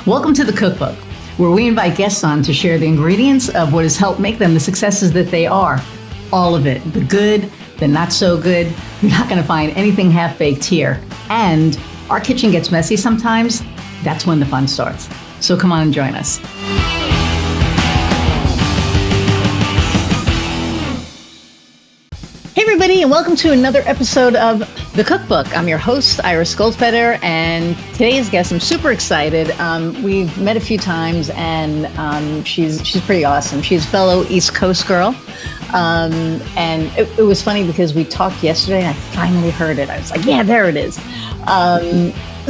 Welcome to the Cookbook, where we invite guests on to share the ingredients of what has helped make them the successes that they are. All of it, the good, the not so good. You're not going to find anything half-baked here. And our kitchen gets messy sometimes. That's when the fun starts. So come on and join us. Hey everybody, and welcome to another episode of The Cookbook. I'm your host, Iris Goldfeder, and today's guest, I'm super excited. We've met a few times, and she's pretty awesome. She's a fellow East Coast girl, and it was funny because we talked yesterday, and I finally heard it. I was like, yeah, there it is.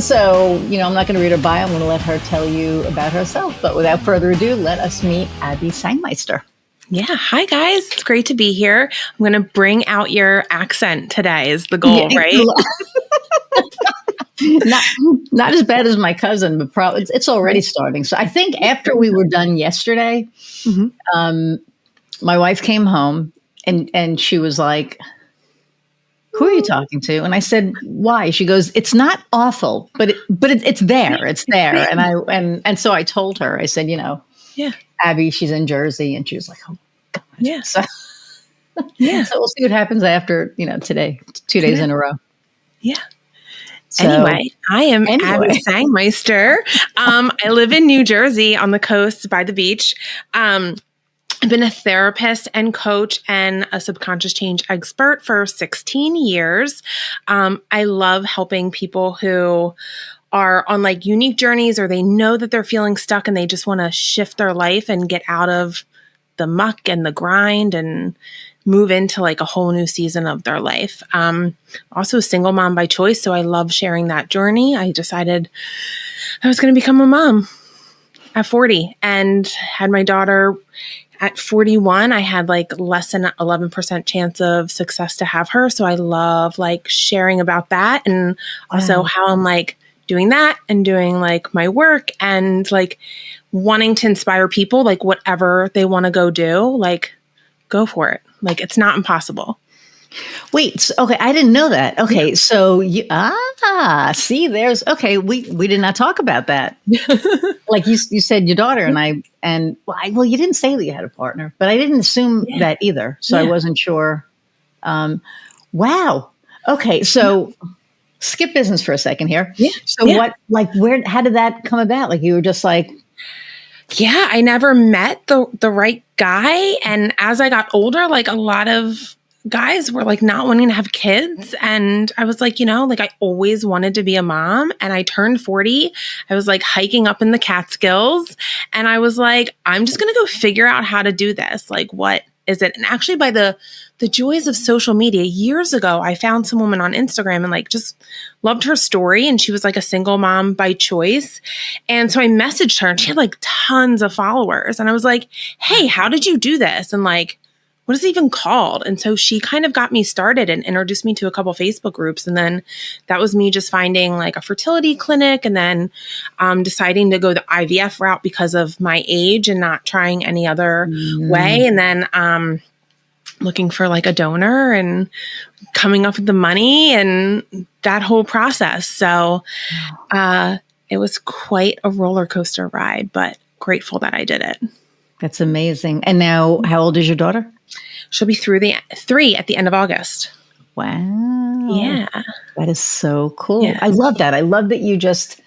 So, I'm not going to read her bio. I'm going to let her tell you about herself. But without further ado, let us meet Abbey Sangmeister. Yeah. Hi, guys. It's great to be here. I'm going to bring out your accent today is the goal, right? Not as bad as my cousin, but probably it's already starting. So I think after we were done yesterday, my wife came home and she was like, "Who are you talking to?" And I said, "Why?" She goes, "It's not awful, but it's there. It's there." And so I told her, I said, yeah. Abby, she's in Jersey, and she was like, "Oh God." Yeah. So, yeah. So we'll see what happens after, today, 2 days in a row. Yeah. So, anyway, I am Abbey Sangmeister. I live in New Jersey on the coast by the beach. I've been a therapist and coach and a subconscious change expert for 16 years. I love helping people who are on unique journeys, or they know that they're feeling stuck and they just want to shift their life and get out of the muck and the grind and move into a whole new season of their life. Also a single mom by choice. So I love sharing that journey. I decided I was going to become a mom at 40 and had my daughter at 41. I had less than 11% chance of success to have her. So I love sharing about that, and also how I'm doing that and doing my work and wanting to inspire people, whatever they want to go do, go for it. It's not impossible. Wait, okay, I didn't know that. Okay, so you, see, there's, okay, we did not talk about that. You said your daughter and well, you didn't say that you had a partner, but I didn't assume that either. So I wasn't sure. Wow. Okay, so skip business for a second here. Yeah. So how did that come about? You were just yeah, I never met the right guy. And as I got older, a lot of guys were not wanting to have kids. And I was I always wanted to be a mom. And I turned 40. I was hiking up in the Catskills. And I was I'm just going to go figure out how to do this. What is it? And actually by the joys of social media, years ago, I found some woman on Instagram and just loved her story. And she was a single mom by choice. And so I messaged her and she had tons of followers. And I was hey, how did you do this? And what is it even called? And so she kind of got me started and introduced me to a couple Facebook groups. And then that was me just finding a fertility clinic, and then deciding to go the IVF route because of my age and not trying any other way. And then looking for a donor and coming up with the money and that whole process. So it was quite a roller coaster ride, but grateful that I did it. That's amazing. And now, how old is your daughter? She'll be 3 at the end of August. Wow. Yeah. That is so cool. Yeah. I love that. I love that you just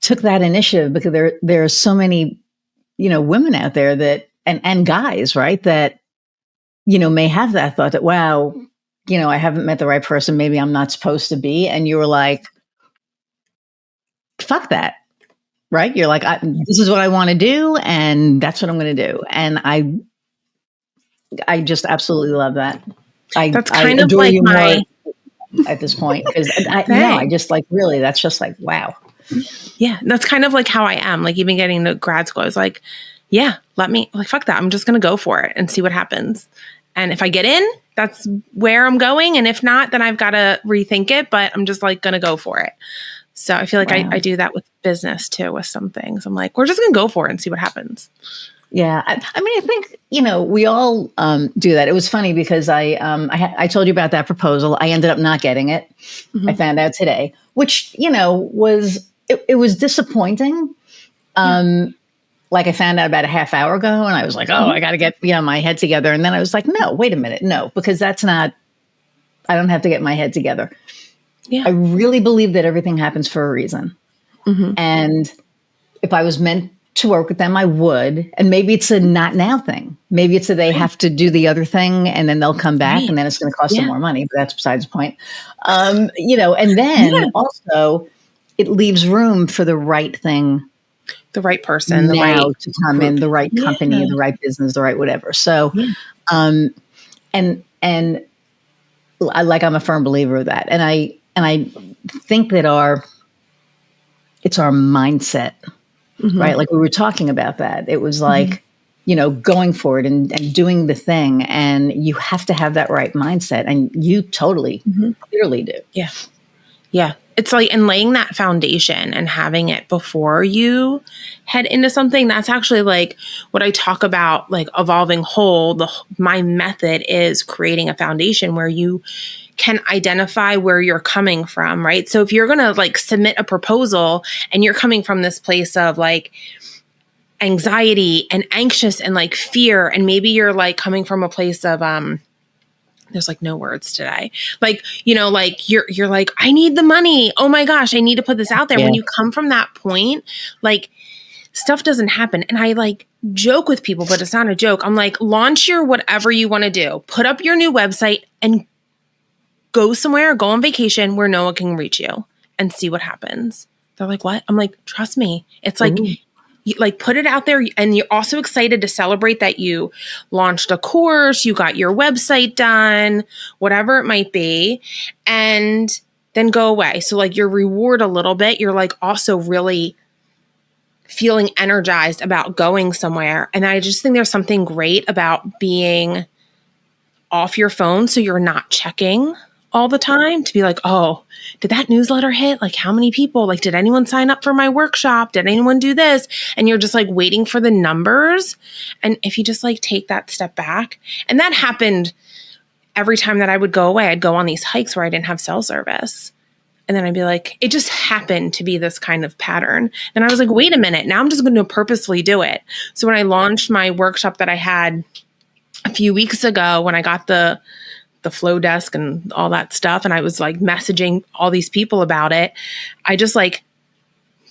took that initiative, because there are so many, women out there that, and guys, right, that, may have that thought that, wow, I haven't met the right person. Maybe I'm not supposed to be. And you were fuck that. Right? You're this is what I want to do, and that's what I'm going to do. And I just absolutely love that. That's I kind of adore you my more at this point, because I just really, that's just wow. Yeah, that's kind of how I am. Even getting to grad school, I was yeah, let me fuck that. I'm just going to go for it and see what happens. And if I get in, that's where I'm going. And if not, then I've got to rethink it. But I'm just going to go for it. So I feel I do that with business too, with some things. I'm we're just going to go for it and see what happens. Yeah. I think, we all do that. It was funny because I told you about that proposal. I ended up not getting it. Mm-hmm. I found out today, which, was it was disappointing. Like I found out about a half hour ago and I was like, oh, I got to get, my head together. And then I was like, no, wait a minute. No, because I don't have to get my head together. Yeah. I really believe that everything happens for a reason. And if I was meant to work with them, I would. And maybe it's a not now thing. Maybe it's that they have to do the other thing and then they'll come back and then it's going to cost them more money. But that's besides the point. And then also it leaves room for the right thing, the right person, now the right to come group. in, the right company, the right business, the right whatever. So, and I'm a firm believer of that. And I think that it's our mindset, right? Like we were talking about that. It was like, going for it and doing the thing. And you have to have that right mindset. And you totally clearly do. Yeah. Yeah. It's like, and laying that foundation and having it before you head into something, that's actually like what I talk about, like evolving whole. My method is creating a foundation where you can identify where you're coming from, right? So if you're going to like submit a proposal and you're coming from this place of like anxiety and anxious and like fear, and maybe you're like coming from a place of, there's like no words today. Like, like you're like, I need the money. Oh my gosh, I need to put this out there. Yeah. When you come from that point, like stuff doesn't happen. And I like joke with people, but it's not a joke. I'm like, launch your whatever you want to do. Put up your new website and go somewhere, go on vacation where no one can reach you and see what happens. They're like, what? I'm like, trust me. It's like, you like put it out there, and you're also excited to celebrate that you launched a course, you got your website done, whatever it might be, and then go away. So like your reward a little bit, you're like also really feeling energized about going somewhere. And I just think there's something great about being off your phone so you're not checking all the time, to be like, oh, did that newsletter hit? Like how many people? Like, did anyone sign up for my workshop? Did anyone do this? And you're just like waiting for the numbers. And if you just like take that step back, and that happened every time that I would go away, I'd go on these hikes where I didn't have cell service. And then I'd be like, it just happened to be this kind of pattern. And I was like, wait a minute, now I'm just going to purposely do it. So when I launched my workshop that I had a few weeks ago, when I got the flow desk and all that stuff, and I was like messaging all these people about it, I just like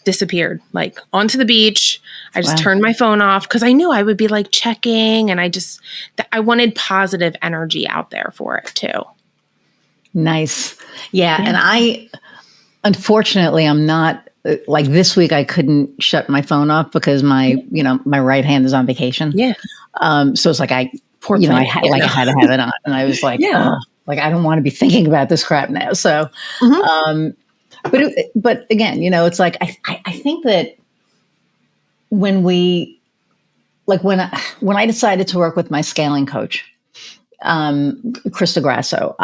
disappeared, like onto the beach. I just turned my phone off because I knew I would be like checking, and I wanted positive energy out there for it too. Nice. Yeah. And unfortunately, I'm not like this week. I couldn't shut my phone off because my right hand is on vacation. Yeah. So it's like I I had to have it on, and I was like, like I don't want to be thinking about this crap now. So, but again, it's like I think that when I decided to work with my scaling coach, Krista Grasso,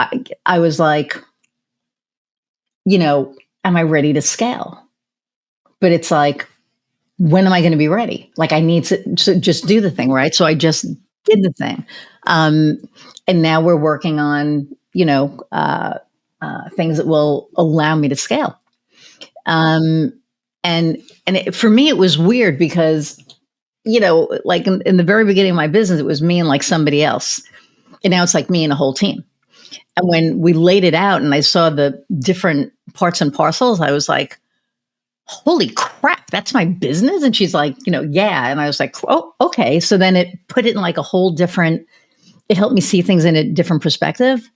I was like, am I ready to scale? But it's like, when am I going to be ready? Like I need to just do the thing, right? So I just did the thing. And now we're working on, things that will allow me to scale. And for me, it was weird because, like in the very beginning of my business, it was me and like somebody else. And now it's like me and a whole team. And when we laid it out and I saw the different parts and parcels, I was like, holy crap, that's my business. And she's like, yeah. And I was like, oh, okay. So then it put it in like a whole different, it helped me see things in a different perspective.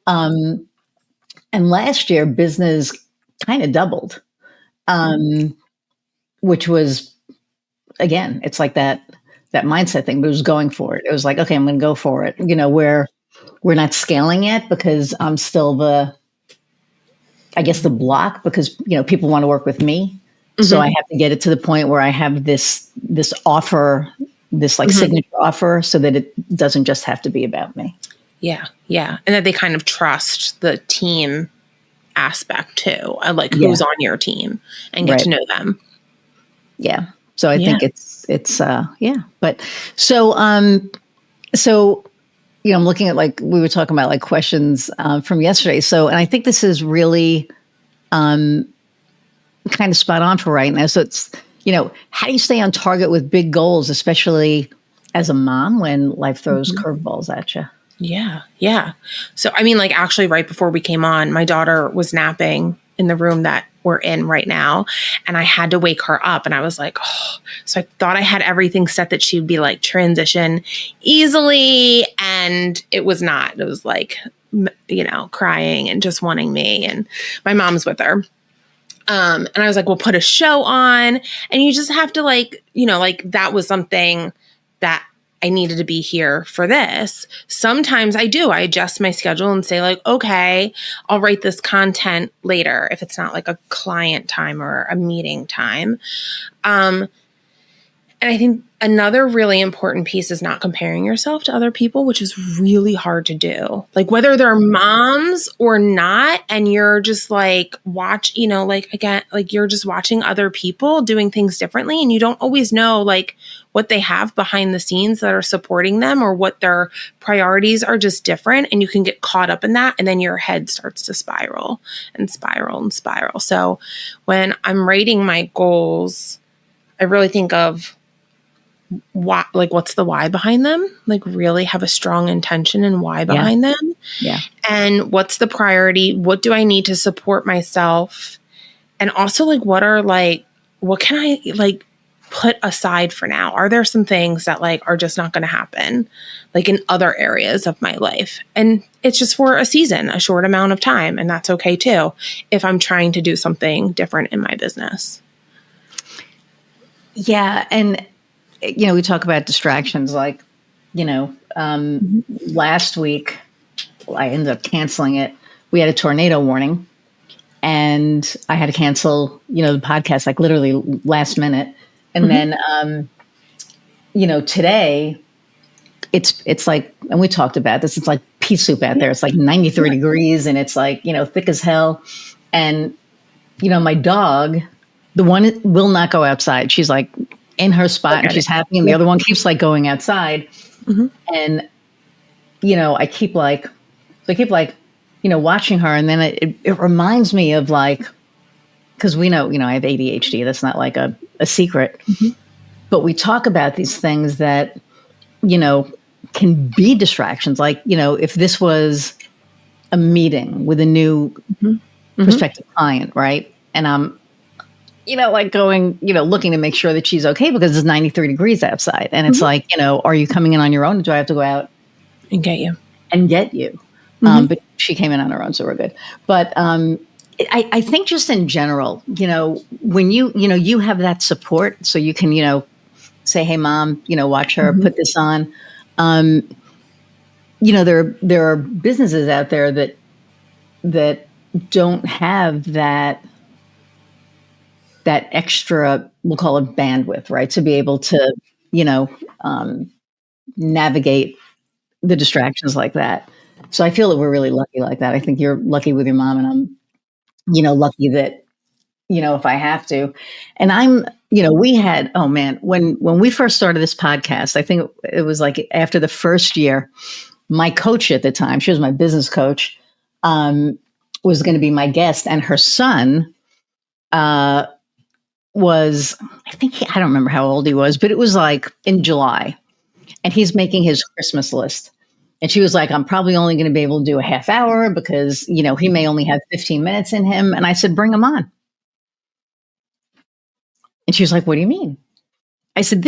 And last year business kind of doubled, which was, again, it's like that mindset thing, but it was going for it. It was like, okay, I'm going to go for it. Where we're not scaling yet because I'm still the block because, people want to work with me. So I have to get it to the point where I have this offer, this like signature offer, so that it doesn't just have to be about me. Yeah. Yeah. And that they kind of trust the team aspect too, like who's on your team, and get to know them. Yeah. So I think it's but so I'm looking at, like, we were talking about like questions from yesterday. So, and I think this is really, kind of spot on for right now. So it's, how do you stay on target with big goals, especially as a mom when life throws curveballs at you? Yeah. Yeah. So, I mean, like actually right before we came on, my daughter was napping in the room that we're in right now. And I had to wake her up and I was like, oh, so I thought I had everything set that she'd be like transition easily. And it was not. It was like, crying and just wanting me. And my mom's with her. And I was like, we'll put a show on. And you just have to like that was something that I needed to be here for this. Sometimes I do. I adjust my schedule and say like, okay, I'll write this content later if it's not like a client time or a meeting time. And I think another really important piece is not comparing yourself to other people, which is really hard to do. Like whether they're moms or not, and you're just like you're just watching other people doing things differently and you don't always know like what they have behind the scenes that are supporting them or what their priorities are just different. And you can get caught up in that. And then your head starts to spiral and spiral and spiral. So when I'm writing my goals, I really think of what's the why behind them? Like really have a strong intention and why behind them. Yeah. And what's the priority? What do I need to support myself? And also like, what can I like put aside for now? Are there some things that like are just not going to happen like in other areas of my life? And it's just for a season, a short amount of time. And that's okay too, if I'm trying to do something different in my business. Yeah. And we talk about distractions like, last week I ended up canceling it. We had a tornado warning and I had to cancel, the podcast like literally last minute. And then, today it's like, and we talked about this, it's like pea soup out there. It's like 93 degrees and it's like, thick as hell. And, my dog, the one will not go outside. She's like, in her spot and she's happy. And the other one keeps like going outside. And, I keep like, watching her. And then it reminds me of like, cause we know, I have ADHD. That's not like a secret, but we talk about these things that, can be distractions. Like, if this was a meeting with a new prospective client, right? And I'm, like going, looking to make sure that she's okay because it's 93 degrees outside. And it's like, are you coming in on your own? Or do I have to go out and get you? But she came in on her own, so we're good. But I think just in general, when you have that support, so you can, say, hey, mom, watch her, put this on. There are businesses out there that don't have that extra, we'll call it bandwidth, right? To be able to, navigate the distractions like that. So I feel that we're really lucky like that. I think you're lucky with your mom and I'm, lucky that, if I have to. And I'm, we had, oh man, when we first started this podcast, I think it was like after the first year, my coach at the time, she was my business coach, was going to be my guest and her son, was, I don't remember how old he was, but it was like in July and he's making his Christmas list. And she was like, I'm probably only going to be able to do a half hour because, he may only have 15 minutes in him. And I said, bring him on. And she was like, what do you mean? I said,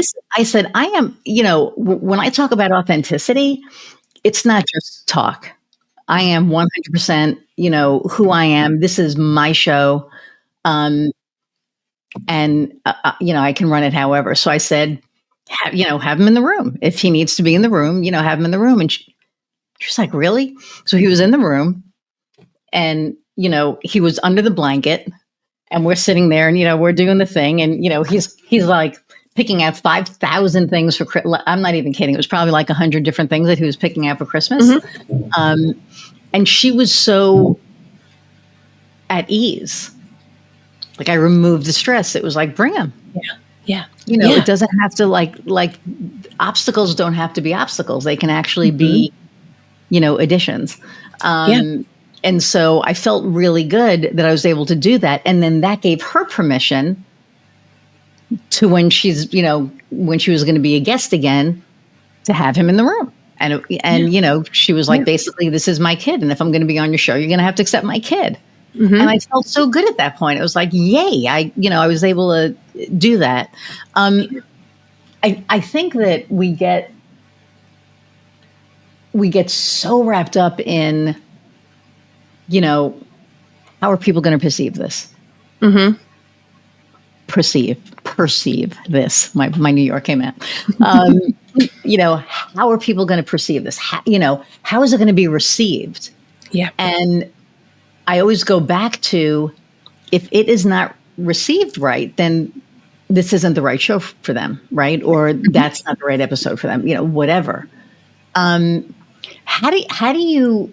I am, when I talk about authenticity, it's not just talk. I am 100%, who I am. This is my show. And, I can run it however. So I said, have him in the room. If he needs to be in the room, have him in the room. And she's like, really? So he was in the room and, he was under the blanket and we're sitting there and, we're doing the thing. And, he's like picking out 5,000 things for, I'm not even kidding. It was probably like 100 different things that he was picking out for Christmas. And she was so at ease. Like I removed the stress. It was like, bring him. Yeah. It doesn't have to like obstacles don't have to be obstacles. They can actually be, additions. And And so I felt really good that I was able to do that. And then that gave her permission to when she's, when she was going to be a guest again, to have him in the room. And she was like, basically, this is my kid. And if I'm going to be on your show, you're going to have to accept my kid. Mm-hmm. And I felt so good at that point. It was like, yay, I was able to do that. I think that we get so wrapped up in, how are people going to perceive this? Mm-hmm. Perceive this. My New York came out. How are people going to perceive this? How is it going to be received? Yeah. And I always go back to, if it is not received right, then this isn't the right show for them, right? Or that's not the right episode for them, whatever. How do you,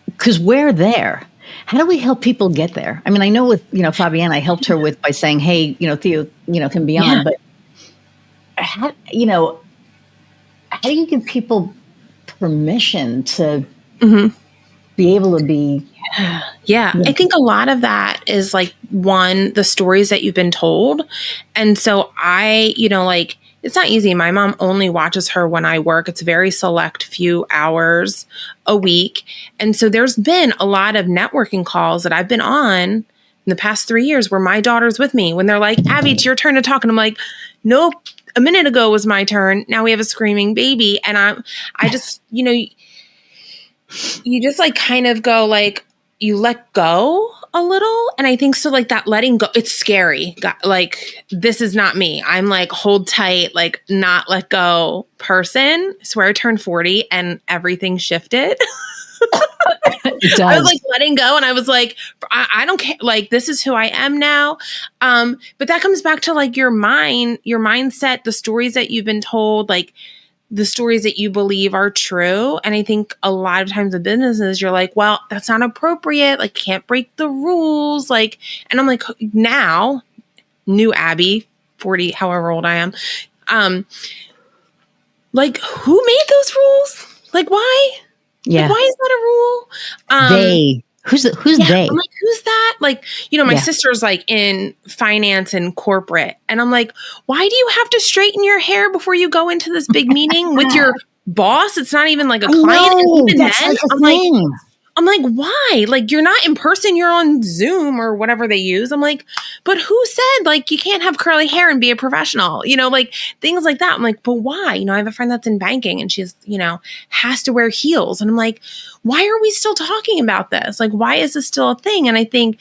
because we're there. How do we help people get there? I mean, I know with, Fabienne, I helped her by saying, hey, Theo, can be on, but how do you give people permission to be able to be? Yeah. I think a lot of that is like, one, the stories that you've been told. And so it's not easy. My mom only watches her when I work. It's a very select few hours a week. And so there's been a lot of networking calls that I've been on in the past 3 years where my daughter's with me when they're like, Abby, it's your turn to talk. And I'm like, nope, a minute ago was my turn. Now we have a screaming baby. And I just, you just like kind of go like, you let go a little. And I think so, like that letting go, it's scary. Like, this is not me. I'm like, hold tight, like not let go person. I swear I turned 40 and everything shifted. It does. I was like letting go and I was like, I don't care. Like, this is who I am now. But that comes back to like your mindset, the stories that you've been told, like the stories that you believe are true. And I think a lot of times in businesses, you're like, well, that's not appropriate. Like, can't break the rules. Like, and I'm like, now, new Abby, 40, however old I am. Like, who made those rules? Like, why? Yeah. Like, why is that a rule? They. Who's they? I'm like, who's that? Like, my sister's like in finance and corporate. And I'm like, why do you have to straighten your hair before you go into this big meeting with your boss? It's not even like a client. And even then, I'm like, why? Like, you're not in person, you're on Zoom or whatever they use. I'm like, but who said like you can't have curly hair and be a professional? Like things like that. I'm like, but why? I have a friend that's in banking and she's, has to wear heels. And I'm like, why are we still talking about this? Like, why is this still a thing? And I think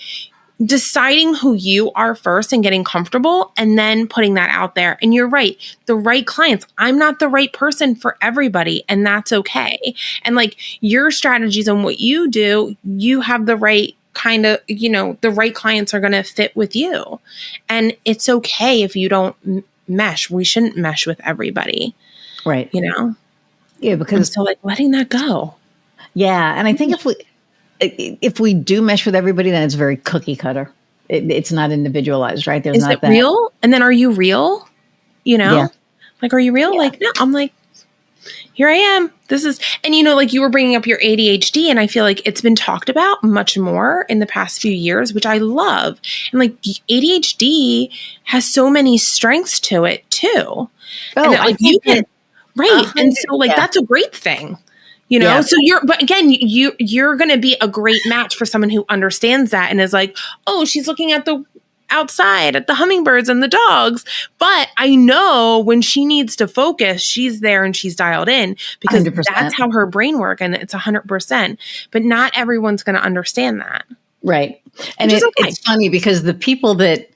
deciding who you are first and getting comfortable and then putting that out there. And you're right. The right clients. I'm not the right person for everybody. And that's okay. And like your strategies and what you do, you have the right kind of, the right clients are going to fit with you. And it's okay if you don't mesh. We shouldn't mesh with everybody. Right. Yeah, because and so like letting that go. Yeah. And I think if we do mesh with everybody, then it's very cookie cutter. It's not individualized, right? Is it real? And then are you real? Yeah. Like, are you real? Yeah. Like, no, I'm like, here I am. This is, and like you were bringing up your ADHD and I feel like it's been talked about much more in the past few years, which I love. And like ADHD has so many strengths to it too. Oh, and that, like you can, right. And so like, yeah. that's a great thing. Yeah. So but again, you're going to be a great match for someone who understands that and is like, oh, she's looking at the outside at the hummingbirds and the dogs. But I know when she needs to focus, she's there and she's dialed in because 100%. That's how her brain works. And it's 100%, but not everyone's going to understand that. Right. And it's funny because the people that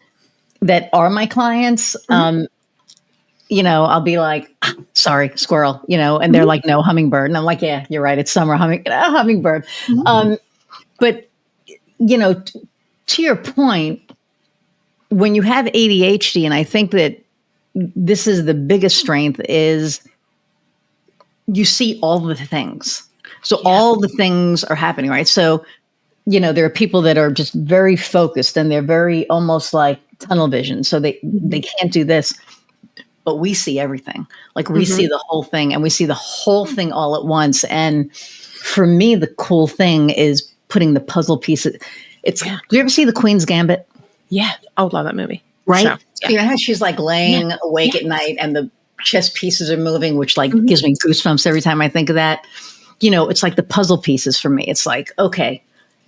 are my clients, I'll be like, sorry, squirrel, and they're like, no, hummingbird. And I'm like, yeah, you're right. It's summer hummingbird. But, to your point, when you have ADHD, and I think that this is the biggest strength is you see all the things. So all the things are happening, right? So, there are people that are just very focused and they're very almost like tunnel vision. So they can't do this. but we see everything. Like we Mm-hmm. see the whole thing, and we see the whole thing all at once. And for me, the cool thing is putting the puzzle pieces. It's, Yeah. do you ever see The Queen's Gambit? Yeah. Oh, love that movie. Right? Yeah. You know how she's like Yeah. laying awake at night and the chess pieces are moving, which like Mm-hmm. gives me goosebumps every time I think of that. You know, it's like the puzzle pieces for me. It's like, okay,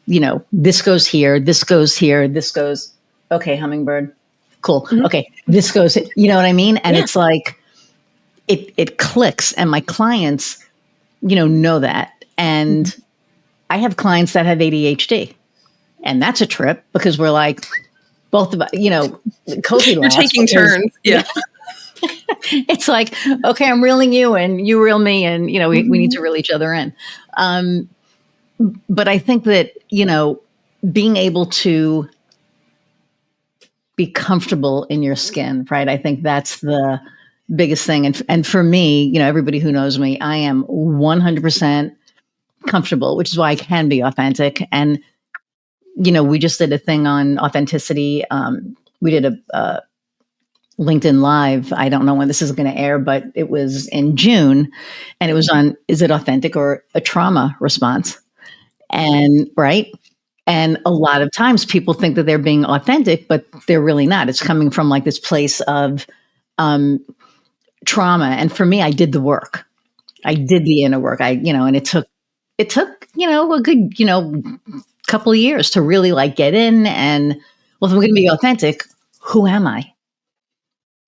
you know, this goes here, this goes here, this goes, okay, hummingbird. Cool. Mm-hmm. Okay, this goes, you know what I mean? And Yeah. it's like, it clicks, and my clients, you know that. And Mm-hmm. I have clients that have ADHD, and that's a trip because we're like, both of us, you know, Kofi You're laughs taking because turns. Yeah. it's like, okay, I'm reeling you and you reel me, and you know, we need Mm-hmm. to reel each other in. But I think that, you know, being able to be comfortable in your skin, right? I think that's the biggest thing. And for me, you know, everybody who knows me, I am 100% comfortable, which is why I can be authentic. And, you know, we just did a thing on authenticity. We did a LinkedIn Live. I don't know when this is going to air, but it was in June, and it was on, is it authentic or a trauma response? And right. And a lot of times people think that they're being authentic, but they're really not. It's coming from like this place of um, trauma. And for me, I did the work. I did the inner work. You know, and it took, you know, a good, you know, couple of years to really like get in and, well, if I'm going to be authentic, who am I?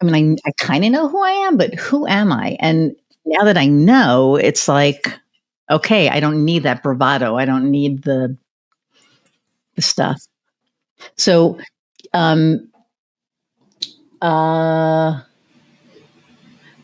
I mean, I kind of know who I am, but who am I? And now that I know, it's like, okay, I don't need that bravado. I don't need the stuff. So, um, uh,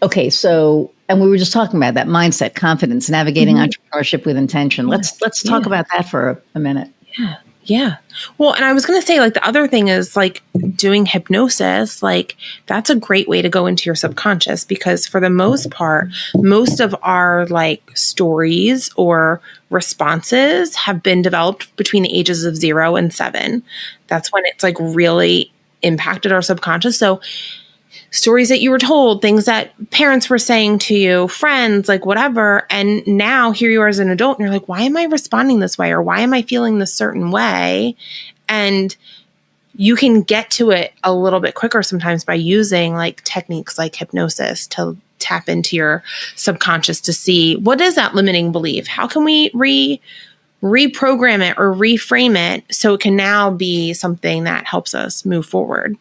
okay. So, and we were just talking about that mindset, confidence, navigating Mm-hmm. entrepreneurship with intention. Yeah. Let's talk about that for a minute. Yeah. Yeah. Well, and I was going to say, like, the other thing is like doing hypnosis, like, that's a great way to go into your subconscious because for the most part, most of our like stories or responses have been developed between the ages of 0 and 7. That's when it's like really impacted our subconscious. So, stories that you were told, things that parents were saying to you, friends, like whatever. And now here you are as an adult and you're like, why am I responding this way? Or why am I feeling this certain way? And you can get to it a little bit quicker sometimes by using like techniques like hypnosis to tap into your subconscious to see what is that limiting belief? How can we reprogram it or reframe it so it can now be something that helps us move forward?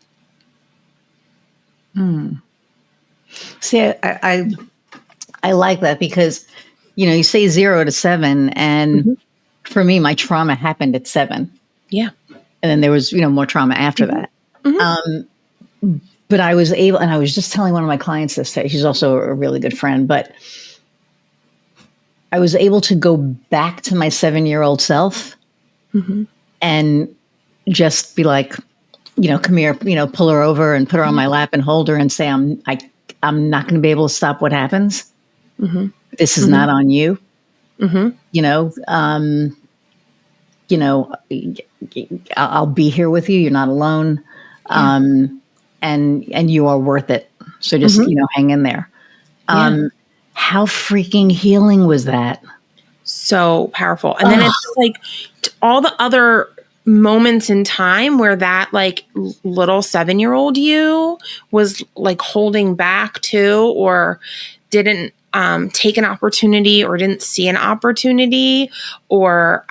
See, I like that because, you know, you say 0 to 7, and Mm-hmm. for me, my trauma happened at 7, Yeah. and then there was, you know, more trauma after Mm-hmm. that. Mm-hmm. But I was able, and I was just telling one of my clients this day. She's also a really good friend, but I was able to go back to my 7-year-old self Mm-hmm. and just be like, you know, come here, you know, pull her over and put her on my lap and hold her and say, I'm not going to be able to stop what happens. Mm-hmm. This is Mm-hmm. not on you. Mm-hmm. You know, I'll be here with you. You're not alone. Yeah. And you are worth it. So just, Mm-hmm. you know, hang in there. Yeah. How freaking healing was that? So powerful. And then it's like all the other moments in time where that like little 7-year-old you was like holding back to or didn't take an opportunity or didn't see an opportunity or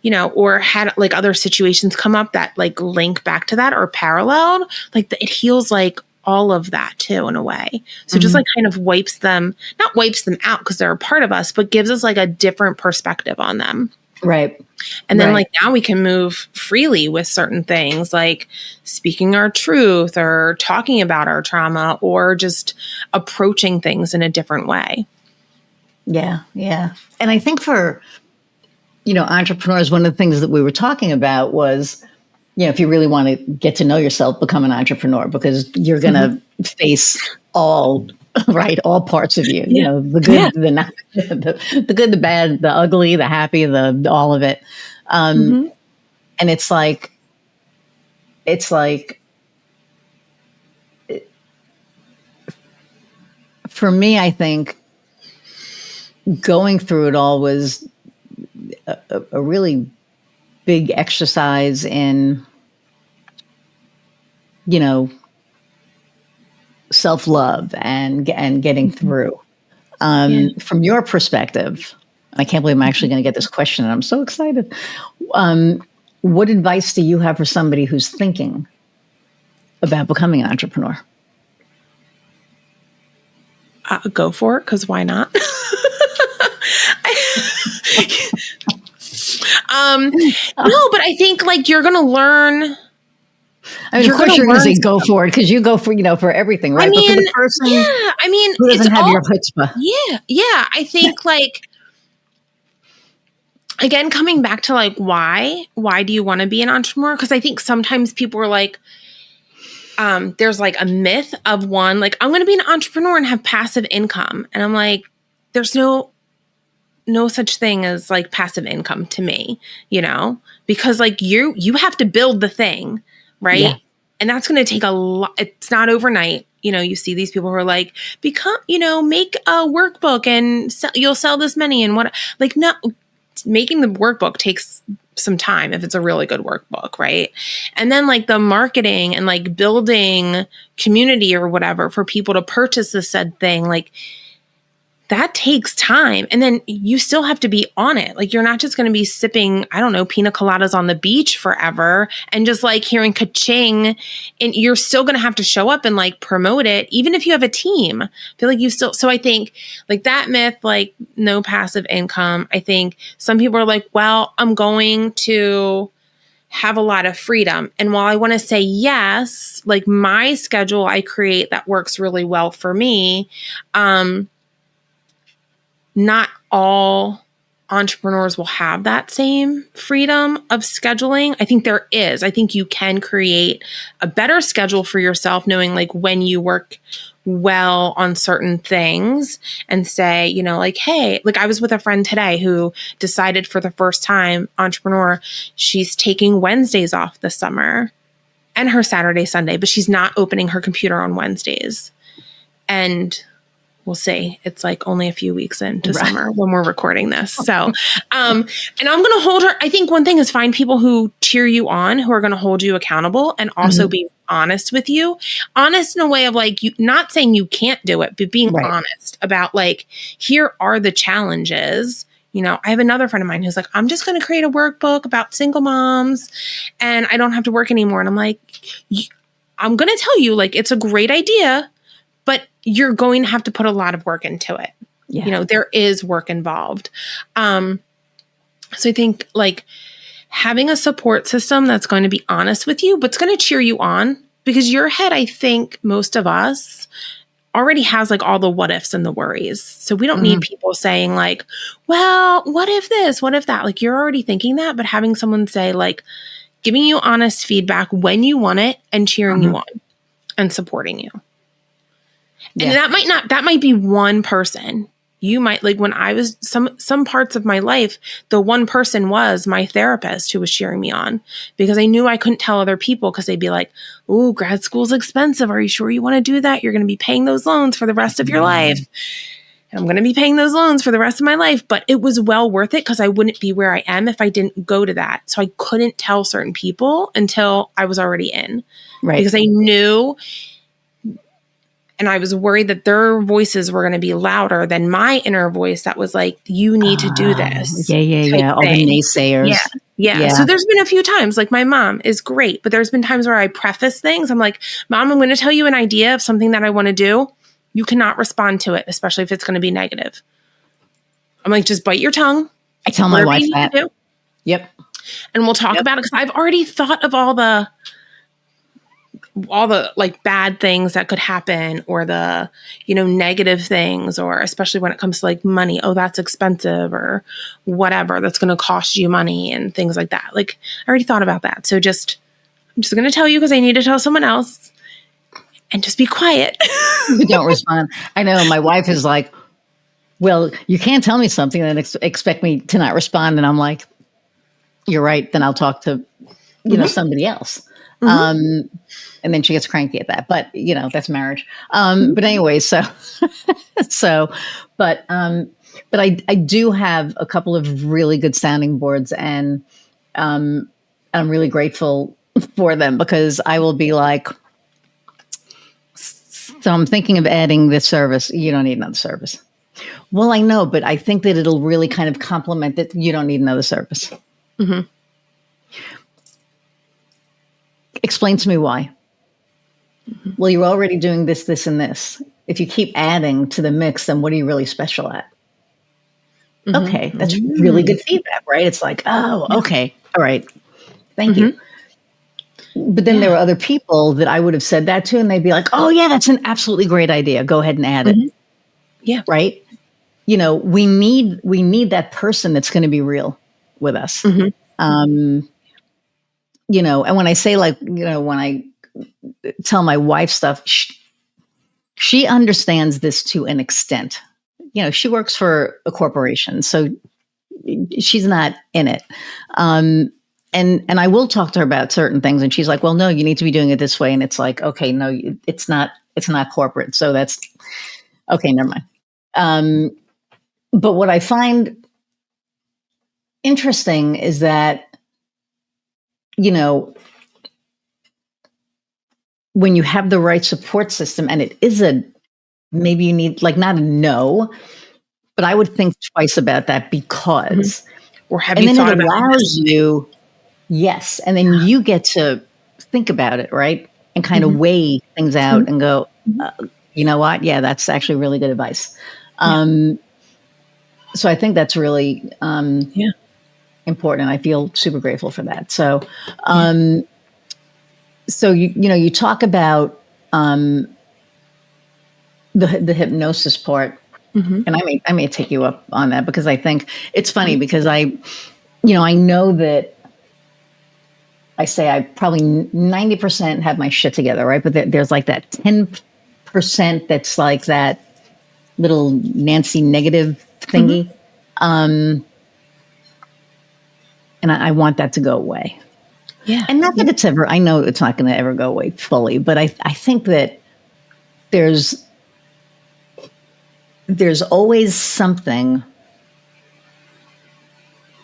you know, or had like other situations come up that like link back to that or paralleled, like it heals like all of that too in a way. So just like kind of not wipes them out because they're a part of us, but gives us like a different perspective on them. Right. And then like now we can move freely with certain things like speaking our truth or talking about our trauma or just approaching things in a different way. Yeah. Yeah. And I think for, you know, entrepreneurs, one of the things that we were talking about was, you know, if you really want to get to know yourself, become an entrepreneur because you're going to face all parts of you, you know, the good, the not, the good, the bad, the ugly, the happy, the all of it. And it's like for me, I think going through it all was a really big exercise in, self-love and getting through. Yeah. From your perspective, I can't believe I'm actually going to get this question, and I'm so excited. What advice do you have for somebody who's thinking about becoming an entrepreneur? Go for it, because why not? No, but I think like you're going to learn. I mean, of course, you're going to say go for it because you go for everything, right? I mean, but for the person, yeah, I mean, who doesn't have your chutzpah, yeah. I think like, again, coming back to like why do you want to be an entrepreneur? Because I think sometimes people are like, there's like a myth of one, like I'm going to be an entrepreneur and have passive income, and I'm like, there's no such thing as like passive income to me, because like you have to build the thing, right? Yeah. And that's going to take a lot. It's not overnight. You see these people who are like, make a workbook and you'll sell this many and what, like, no, making the workbook takes some time if it's a really good workbook, right? And then like the marketing and like building community or whatever for people to purchase this said thing, like that takes time. And then you still have to be on it. Like you're not just going to be sipping, I don't know, pina coladas on the beach forever and just like hearing ka-ching. And you're still going to have to show up and like promote it, even if you have a team. I feel like you still, so I think like that myth, like no passive income. I think some people are like, well, I'm going to have a lot of freedom. And while I want to say yes, like my schedule I create that works really well for me, not all entrepreneurs will have that same freedom of scheduling. I think there is. I think you can create a better schedule for yourself, knowing like when you work well on certain things and say, like, hey, like I was with a friend today who decided for the first time, entrepreneur, she's taking Wednesdays off this summer and her Saturday, Sunday, but she's not opening her computer on Wednesdays. And we'll see. It's like only a few weeks into summer when we're recording this. So, and I'm going to hold her. I think one thing is find people who cheer you on, who are going to hold you accountable and also be honest with you. Honest in a way of like, you not saying you can't do it, but being honest about like, here are the challenges. I have another friend of mine who's like, I'm just going to create a workbook about single moms and I don't have to work anymore. And I'm like, I'm going to tell you, like, it's a great idea, but you're going to have to put a lot of work into it. Yeah. There is work involved. So I think like having a support system that's going to be honest with you, but it's going to cheer you on, because your head, I think most of us already has like all the what ifs and the worries. So we don't need people saying like, well, what if this, what if that? Like you're already thinking that, but having someone say like, giving you honest feedback when you want it and cheering you on and supporting you. And that might be one person. You might, like when I was some parts of my life, the one person was my therapist who was cheering me on, because I knew I couldn't tell other people because they'd be like, oh, grad school's expensive. Are you sure you want to do that? You're going to be paying those loans for the rest of your life. And I'm going to be paying those loans for the rest of my life. But it was well worth it because I wouldn't be where I am if I didn't go to that. So I couldn't tell certain people until I was already in. Right. Because I knew. And I was worried that their voices were going to be louder than my inner voice that was like, you need to do this. Yeah. All the naysayers. Yeah. So there's been a few times, like my mom is great, but there's been times where I preface things. I'm like, Mom, I'm going to tell you an idea of something that I want to do. You cannot respond to it, especially if it's going to be negative. I'm like, just bite your tongue. I tell my wife that. Yep. And we'll talk about it, because I've already thought of all the like bad things that could happen, or the, negative things, or especially when it comes to like money. Oh, that's expensive, or whatever, that's going to cost you money and things like that. Like I already thought about that. So I'm just going to tell you because I need to tell someone else, and just be quiet. Don't respond. I know my wife is like, well, you can't tell me something and expect me to not respond. And I'm like, you're right. Then I'll talk to, somebody else. Mm-hmm. And then she gets cranky at that, but that's marriage. But anyway, so, but, but I do have a couple of really good sounding boards, and I'm really grateful for them, because I will be like, so I'm thinking of adding this service. You don't need another service. Well, I know, but I think that it'll really kind of complement that. You don't need another service. Mm-hmm. Explain to me why. Mm-hmm. Well, you're already doing this, this, and this. If you keep adding to the mix, then what are you really special at? Mm-hmm. Okay, that's really good feedback, right? It's like, oh, okay, all right, thank you. But then there were other people that I would have said that to, and they'd be like, oh, yeah, that's an absolutely great idea. Go ahead and add it. Yeah. Right? We need that person that's going to be real with us. And when I say, like, when I tell my wife stuff, she understands this to an extent. She works for a corporation, so she's not in it. And I will talk to her about certain things, and she's like, well, no, you need to be doing it this way. And it's like, okay, no, it's not corporate. So that's okay. Never mind. But what I find interesting is that, when you have the right support system, and it is maybe you need, like, not a no, but I would think twice about that, because, or have you thought about it allows you, yes, and then you get to think about it, right, and kind of weigh things out and go, you know what, yeah, that's actually really good advice. So I think that's really important. I feel super grateful for that. So, so you talk about the hypnosis part, and I may take you up on that, because I think it's funny, because I know that I say I probably 90% have my shit together, right? But there's like that 10% that's like that little Nancy negative thingy. And I want that to go away. Yeah. And not that I know it's not going to ever go away fully, but I think that there's always something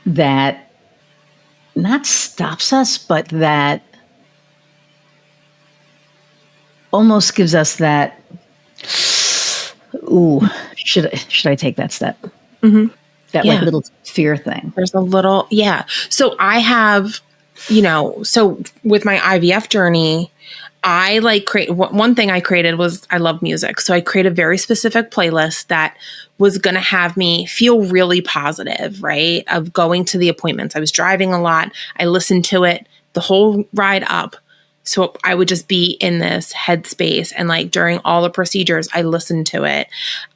that not stops us, but that almost gives us that, ooh, should I take that step? That like little fear thing. There's a little, So I have, so with my IVF journey, I one thing I created was, I love music. So I created a very specific playlist that was going to have me feel really positive, right? Of going to the appointments. I was driving a lot. I listened to it the whole ride up. So I would just be in this headspace, and like during all the procedures, I listened to it.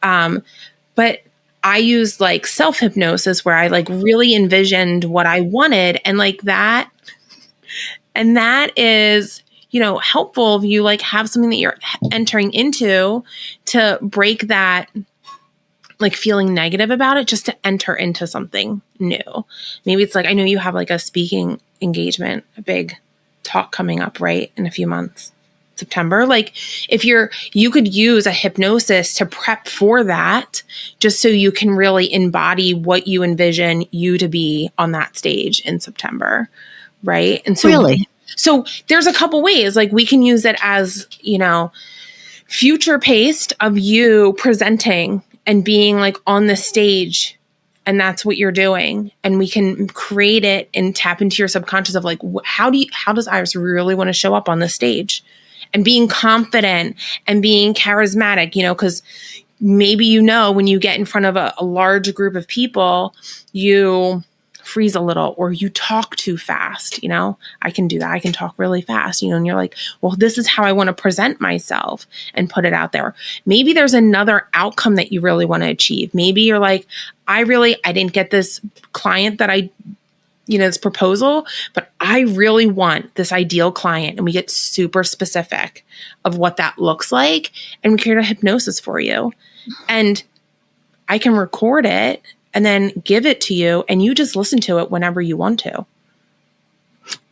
But I used like self-hypnosis, where I like really envisioned what I wanted, and like that. And that is, helpful if you like have something that you're entering into, to break that like feeling negative about it, just to enter into something new. Maybe it's like, I know you have like a speaking engagement, a big talk coming up, right, in a few months, September. Like, if you could use a hypnosis to prep for that, just so you can really embody what you envision you to be on that stage in September, right? And so really, so there's a couple ways, like we can use it as, future paced of you presenting and being like on the stage, and that's what you're doing. And we can create it and tap into your subconscious of like, how does Iris really want to show up on the stage, and being confident and being charismatic, because maybe, when you get in front of a large group of people, you freeze a little, or you talk too fast. I can do that. I can talk really fast, and you're like, well, this is how I want to present myself and put it out there. Maybe there's another outcome that you really want to achieve. Maybe you're like, I didn't get this client that this proposal, but I really want this ideal client. And we get super specific of what that looks like, and we create a hypnosis for you. And I can record it and then give it to you, and you just listen to it whenever you want to.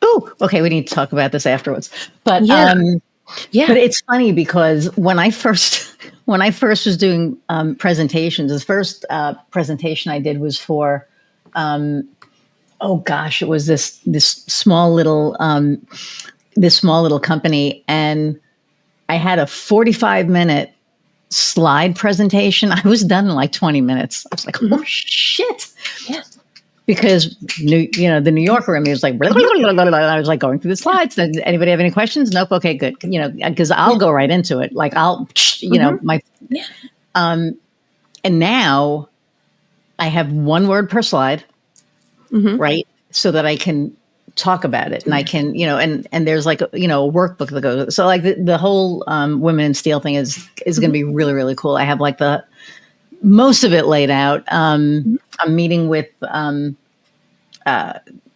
Oh, okay. We need to talk about this afterwards. But Yeah. Yeah. but it's funny because when I first was doing presentations, the first presentation I did was for oh gosh, it was this small little company, and I had a 45-minute slide presentation. I was done in like 20 minutes. I was like, oh shit. Yeah. Because the New Yorker in me was like, blah, blah, blah, blah, blah. I was like going through the slides. Does anybody have any questions? Nope. Okay, good. Because I'll go right into it. Like my, Yeah. and now I have one word per slide, right? So that I can talk about it, and I can, and there's like a workbook that goes. So like the whole Women in Steel thing is going to be really, really cool. I have like the most of it laid out. I'm meeting with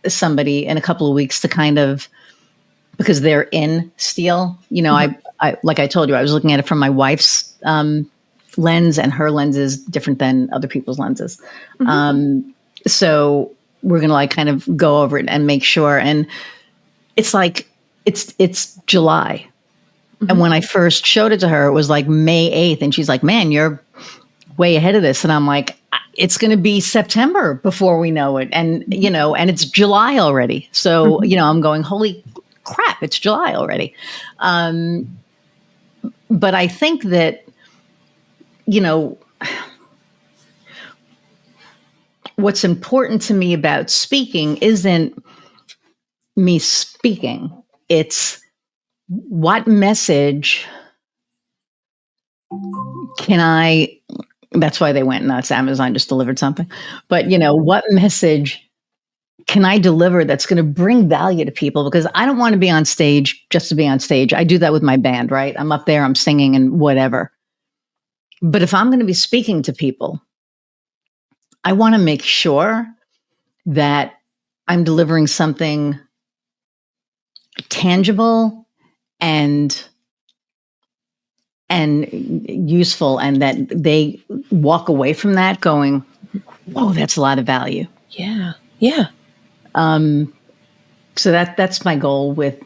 somebody in a couple of weeks to kind of, because they're in steel. I like I told you, I was looking at it from my wife's lens, and her lens is different than other people's lenses. So we're gonna like kind of go over it and make sure. And it's like it's July. And when I first showed it to her, it was like May 8th. And she's like, man, you're way ahead of this. And I'm like, it's going to be September before we know it. And, and it's July already. So, I'm going, holy crap, it's July already. But I think that, what's important to me about speaking isn't me speaking. It's what message can I, that's why they went nuts. Amazon just delivered something. But, what message can I deliver that's going to bring value to people? Because I don't want to be on stage just to be on stage. I do that with my band, right? I'm up there, I'm singing and whatever. But if I'm going to be speaking to people, I want to make sure that I'm delivering something tangible and useful, and that they walk away from that going, "Oh, that's a lot of value." Yeah. Yeah. So that's my goal with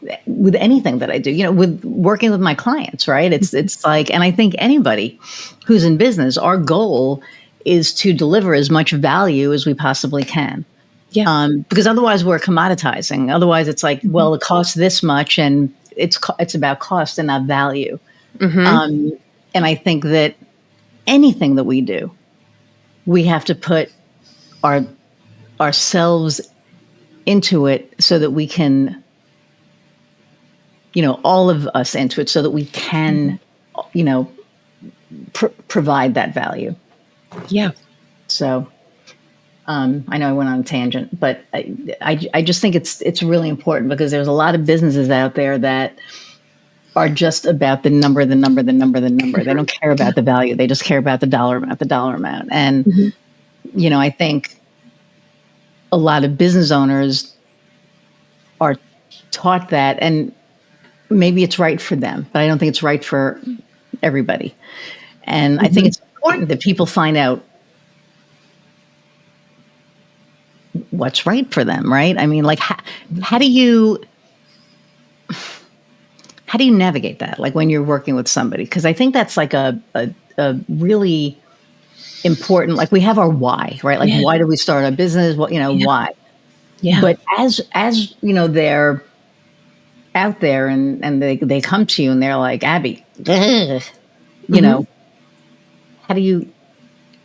anything that I do. With working with my clients, right? It's like, and I think anybody who's in business, our goal is to deliver as much value as we possibly can. Yeah. Because otherwise we're commoditizing. Otherwise it's like, well, it costs this much, and it's about cost and not value. And I think that anything that we do, we have to put ourselves into it so that we can, all of us into it so that we can, provide that value. Yeah. So I know I went on a tangent, but I just think it's really important, because there's a lot of businesses out there that are just about the number. They don't care about the value. They just care about the dollar amount. And, I think a lot of business owners are taught that, and maybe it's right for them, but I don't think it's right for everybody. And I think it's important that people find out what's right for them, right? I mean, like, how do you navigate that? Like when you're working with somebody, because I think that's like a really important, like we have our why, right? Like, why do we start our business? What, why? Yeah. But as they're out there and they come to you and they're like, Abby, how do you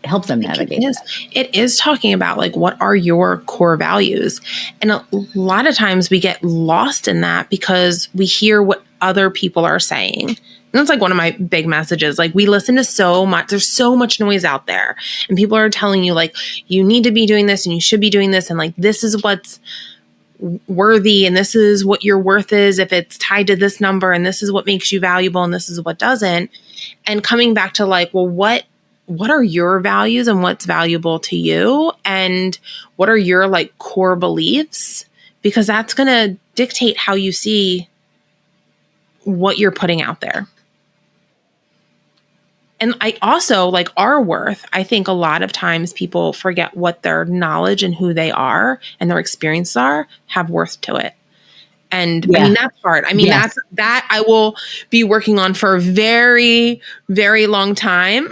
help them navigate that? It is talking about like, what are your core values? And a lot of times we get lost in that because we hear what other people are saying. And that's like one of my big messages. Like, we listen to so much, there's so much noise out there, and people are telling you like, you need to be doing this and you should be doing this. And like, this is what's worthy, and this is what your worth is if it's tied to this number, and this is what makes you valuable, and this is what doesn't. And coming back to like, well, what are your values and what's valuable to you, and what are your like core beliefs? Because that's going to dictate how you see what you're putting out there. And I also like our worth. I think a lot of times people forget what their knowledge and who they are and their experiences are have worth to it. And I Yeah. mean, that's hard. I mean, Yes. that I will be working on for a very, very long time.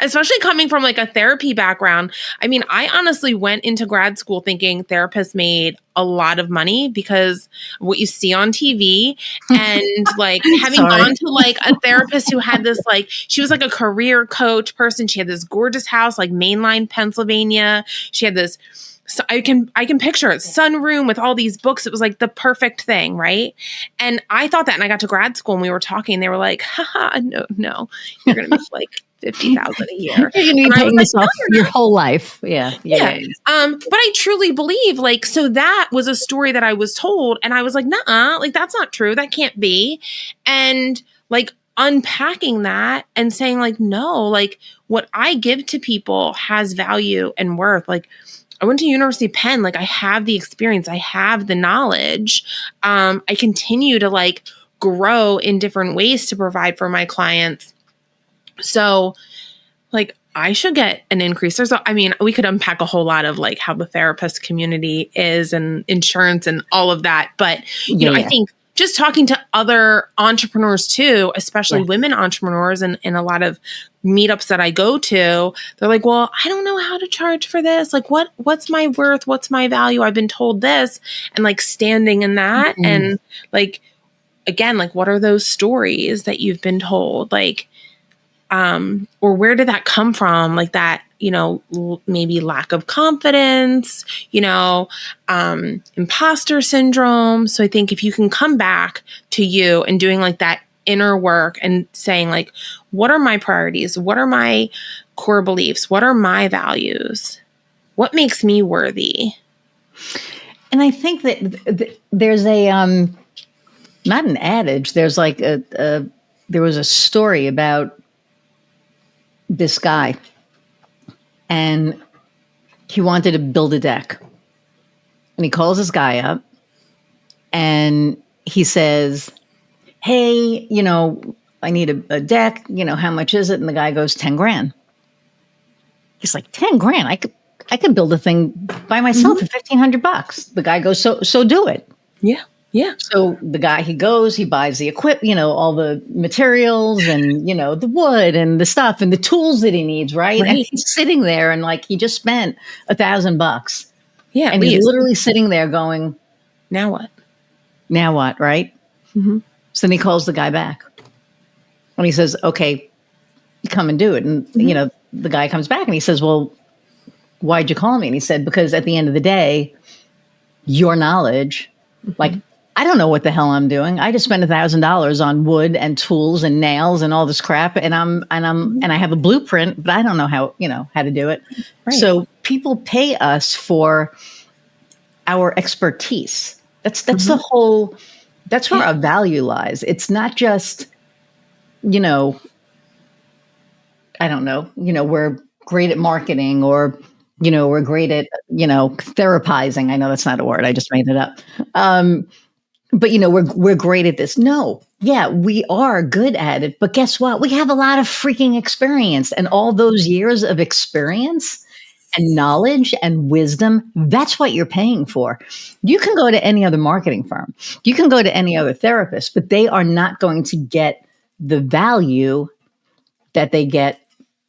Especially coming from like a therapy background. I mean, I honestly went into grad school thinking therapists made a lot of money because of what you see on TV, and like having Sorry. gone to like a therapist who had this, like, she was like a career coach person. She had this gorgeous house, like mainline Pennsylvania. She had this, so I can picture it, sunroom with all these books. It was like the perfect thing, right? And I thought that, and I got to grad school and we were talking. They were like, "Haha, no, you're gonna make like 50,000 a year." You're going to be And I was paying like, this off your whole life. Yeah. yeah. But I truly believe, like, so that was a story that I was told, and I was like, "Nuh-uh, like that's not true. That can't be." And like unpacking that and saying, like, no, like what I give to people has value and worth. Like, I went to University of Penn, like I have the experience, I have the knowledge. I continue to like grow in different ways to provide for my clients. So like I should get an increase. I mean, we could unpack a whole lot of like how the therapist community is and insurance and all of that. But, Yeah. I think just talking to other entrepreneurs too, especially women entrepreneurs, and in a lot of meetups that I go to, they're like, well, I don't know how to charge for this. Like, what's my worth? What's my value? I've been told this, and like standing in that. And like, again, like, what are those stories that you've been told? Like, or where did that come from? Like that, maybe lack of confidence, imposter syndrome. So I think if you can come back to you and doing like that inner work and saying like, what are my priorities? What are my core beliefs? What are my values? What makes me worthy? And I think that there's a, not an adage, there's like there was a story about this guy, and he wanted to build a deck, and he calls this guy up and he says, hey, I need a deck, how much is it? And the guy goes, 10 grand. He's like, 10 grand. I could build a thing by myself for $1,500. The guy goes, so do it. Yeah. Yeah. So the guy, he goes, he buys the equipment, all the materials and, the wood and the stuff and the tools that he needs. Right. And he's sitting there and like, he just spent $1,000. Yeah. And he's literally sitting there going, now what? Now what? Right. So then he calls the guy back and he says, okay, come and do it. And, the guy comes back and he says, well, why'd you call me? And he said, because at the end of the day, your knowledge, like, I don't know what the hell I'm doing. I just spent $1,000 on wood and tools and nails and all this crap. And I have a blueprint, but I don't know how to do it. Right. So people pay us for our expertise. That's the whole, that's where our value lies. It's not just, I don't know, we're great at marketing or, we're great at, therapizing. I know that's not a word. I just made it up. But we're great at this. No, yeah, we are good at it. But guess what? We have a lot of freaking experience, and all those years of experience and knowledge and wisdom, that's what you're paying for. You can go to any other marketing firm. You can go to any other therapist, but they are not going to get the value that they get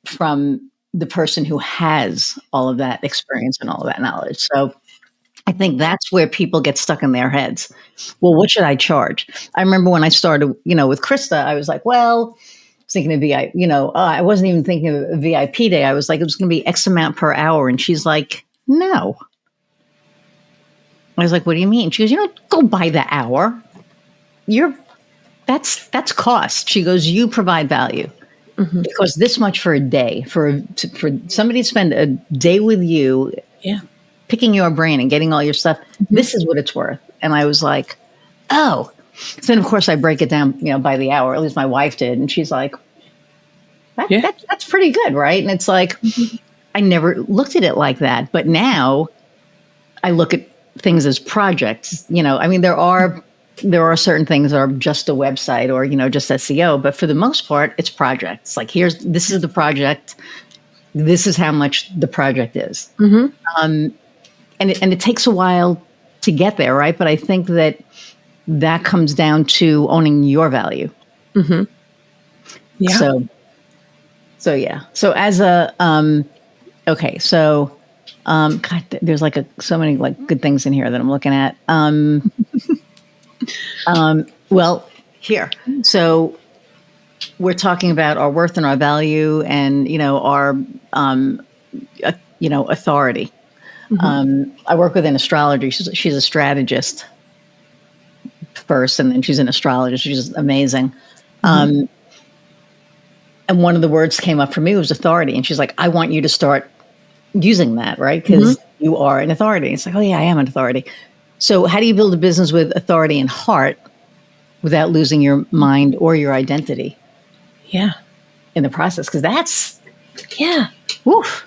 from the person who has all of that experience and all of that knowledge. So I think that's where people get stuck in their heads. Well, what should I charge? I remember when I started, with Krista, I was like, well, I was thinking of VIP, I wasn't even thinking of a VIP day. I was like, it was going to be X amount per hour. And she's like, no. I was like, what do you mean? She goes, you don't go by the hour. That's cost. She goes, you provide value. Because this much for a day, for somebody to spend a day with you, picking your brain and getting all your stuff, this is what it's worth. And I was like, oh. So then, of course, I break it down, by the hour. At least my wife did. And she's like, that's pretty good, right? And it's like, I never looked at it like that. But now I look at things as projects. I mean, there are certain things that are just a website or, just SEO. But for the most part, it's projects. Like, this is the project. This is how much the project is. And it takes a while to get there, right? But I think that comes down to owning your value. Mm-hmm. Yeah. So yeah. So as a okay, so God, there's like so many like good things in here that I'm looking at. Well, here. So we're talking about our worth and our value, and our authority. Mm-hmm. I work with an astrologer. She's a strategist first, and then she's an astrologist. She's amazing. Mm-hmm. And one of the words came up for me was authority, and she's like, "I want you to start using that, right? Mm-hmm. Because you are an authority." It's like, oh yeah, I am an authority. So how do you build a business with authority and heart without losing your mind or your identity? Yeah. In the process, because that's woof.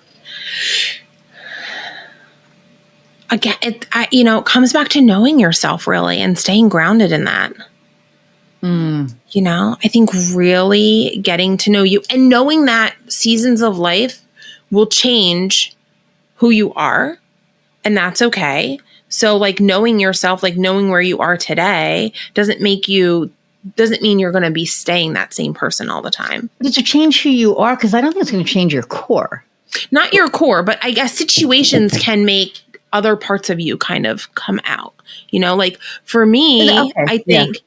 Again, it comes back to knowing yourself really and staying grounded in that. I think really getting to know you and knowing that seasons of life will change who you are, and that's okay. So like knowing yourself, like knowing where you are today doesn't mean you're going to be staying that same person all the time. But to change who you are, because I don't think it's going to change your core. Not your core, but I guess situations can make other parts of you kind of come out. Like for me, Okay. I think,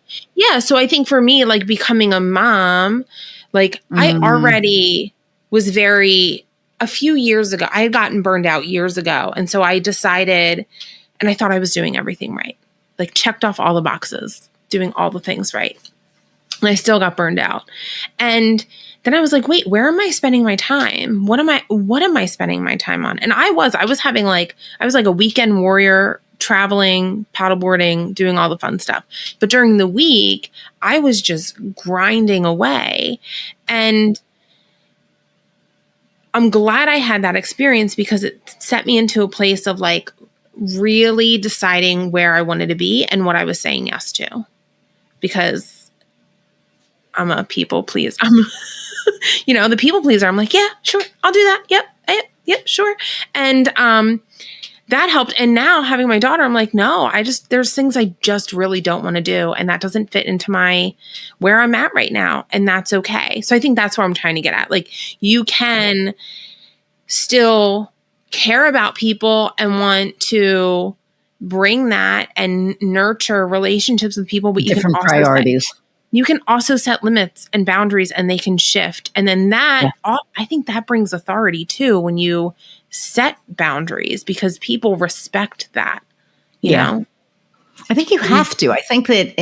so I think for me, like becoming a mom, like I already was a few years ago, I had gotten burned out years ago. And so I decided, and I thought I was doing everything right, like checked off all the boxes, doing all the things right. And I still got burned out. And then I was like, wait, where am I spending my time? What am I spending my time on? And I was like a weekend warrior, traveling, paddleboarding, doing all the fun stuff. But during the week, I was just grinding away. And I'm glad I had that experience because it set me into a place of like really deciding where I wanted to be and what I was saying yes to. Because I'm a people pleaser. The people pleaser. I'm like, yeah, sure, I'll do that. Yep, sure. And that helped. And now having my daughter, I'm like, no, there's things I just really don't want to do. And that doesn't fit into where I'm at right now. And that's okay. So I think that's where I'm trying to get at. Like you can still care about people and want to bring that and nurture relationships with people, but different priorities. You can also set limits and boundaries and they can shift. And then I think that brings authority too when you set boundaries because people respect that, you know? I think you have to. I think that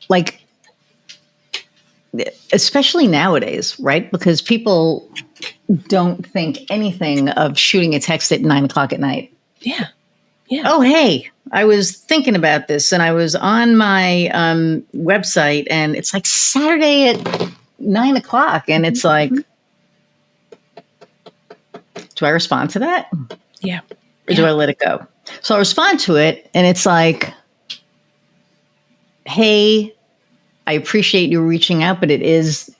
like, especially nowadays, right? Because people don't think anything of shooting a text at 9:00 at night. Yeah. Oh, hey, I was thinking about this and I was on my website and it's like Saturday at 9:00 and it's like, do I respond to that? Yeah. Or do I let it go? So I respond to it and it's like, hey, I appreciate you reaching out, but it is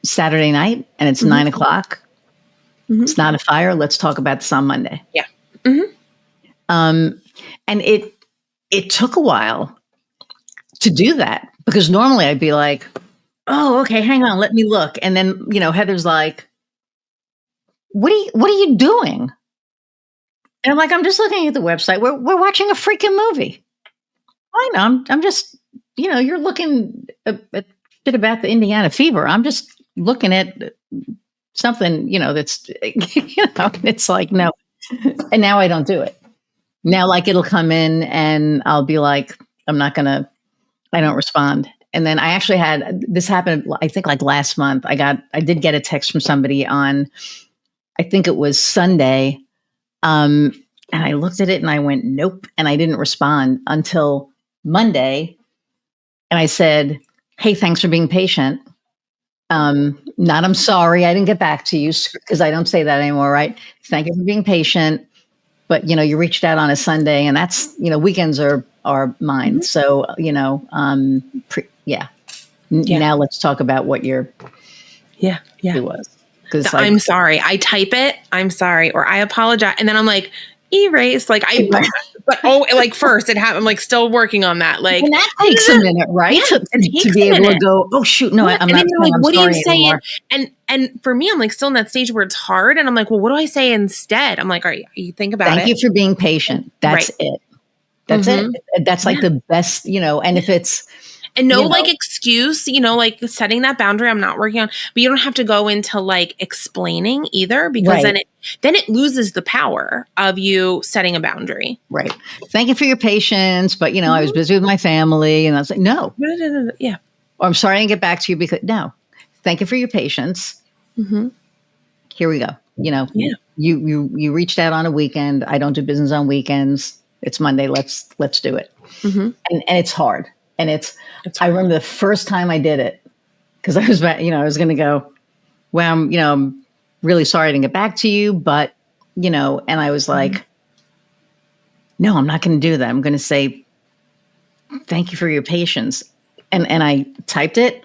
Saturday night and it's 9:00. Mm-hmm. It's not a fire. Let's talk about this on Monday. Yeah. Mm-hmm. And it took a while to do that because normally I'd be like, oh, okay, hang on, let me look. And then, Heather's like, what are you doing? And I'm like, I'm just looking at the website. We're watching a freaking movie. I know. I'm just, you're looking at shit about the Indiana fever. I'm just looking at something, that's, it's like, no. And now I don't do it. Now, like it'll come in and I'll be like, I don't respond. And then I actually this happened, I think like last month, I did get a text from somebody on, I think it was Sunday. And I looked at it and I went, nope. And I didn't respond until Monday. And I said, hey, thanks for being patient. Not, I'm sorry, I didn't get back to you because I don't say that anymore, right? Thank you for being patient. But, you reached out on a Sunday and that's, weekends are mine. So, now let's talk about what your it was. I'm sorry. I type it, I'm sorry, or I apologize. And then I'm like, erase. Like but like first it happened. I'm like still working on that. Like, and that takes a minute, right? Yeah, it To takes be a able to minute. go, oh shoot, no, Yeah, I'm and not then you're saying like, I'm what do you sorry say? anymore. And for me, I'm like still in that stage where it's hard, and I'm like, well, what do I say instead? I'm like, all right, you think about Thank it. you for being patient. That's Right. it. That's Mhm. it. That's like Yeah. the best, and if it's, And no you like know, excuse, like setting that boundary I'm not working on, but you don't have to go into like explaining either because right, then it loses the power of you setting a boundary. right. Thank you for your patience, but I was Mhm. busy with my family, and I was like, no, Yeah. or I'm sorry I didn't get back to you because no, thank you for your patience. Mhm. Here we go. Yeah. You reached out on a weekend. I don't do business on weekends. It's Monday. Let's do it. Mhm. And it's hard. And It's I hard. remember the first time I did it because I was I was going to go, well, I'm really sorry I didn't get back to you, but and I was like, no, I'm not going to do that. I'm going to say thank you for your patience. And I typed it.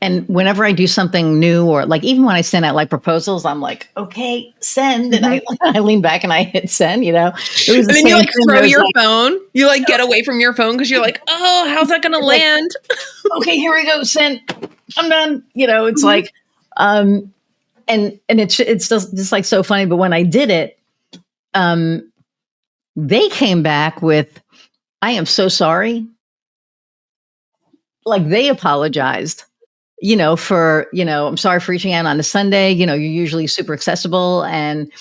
And whenever I do something new, or like even when I send out like proposals, I'm like, okay, send. And Mhm. I lean back and I hit send, It was the And then you same like thing. throw I was your like, phone. You like get away from your phone because you're like, oh, how's that going to it's like, land? okay, here we go, send. I'm done. It's Mhm. like, and it's just like so funny. But when I did it, um, they came back with, I am so sorry. Like they apologized, for, I'm sorry for reaching out on a Sunday. You're usually super accessible. And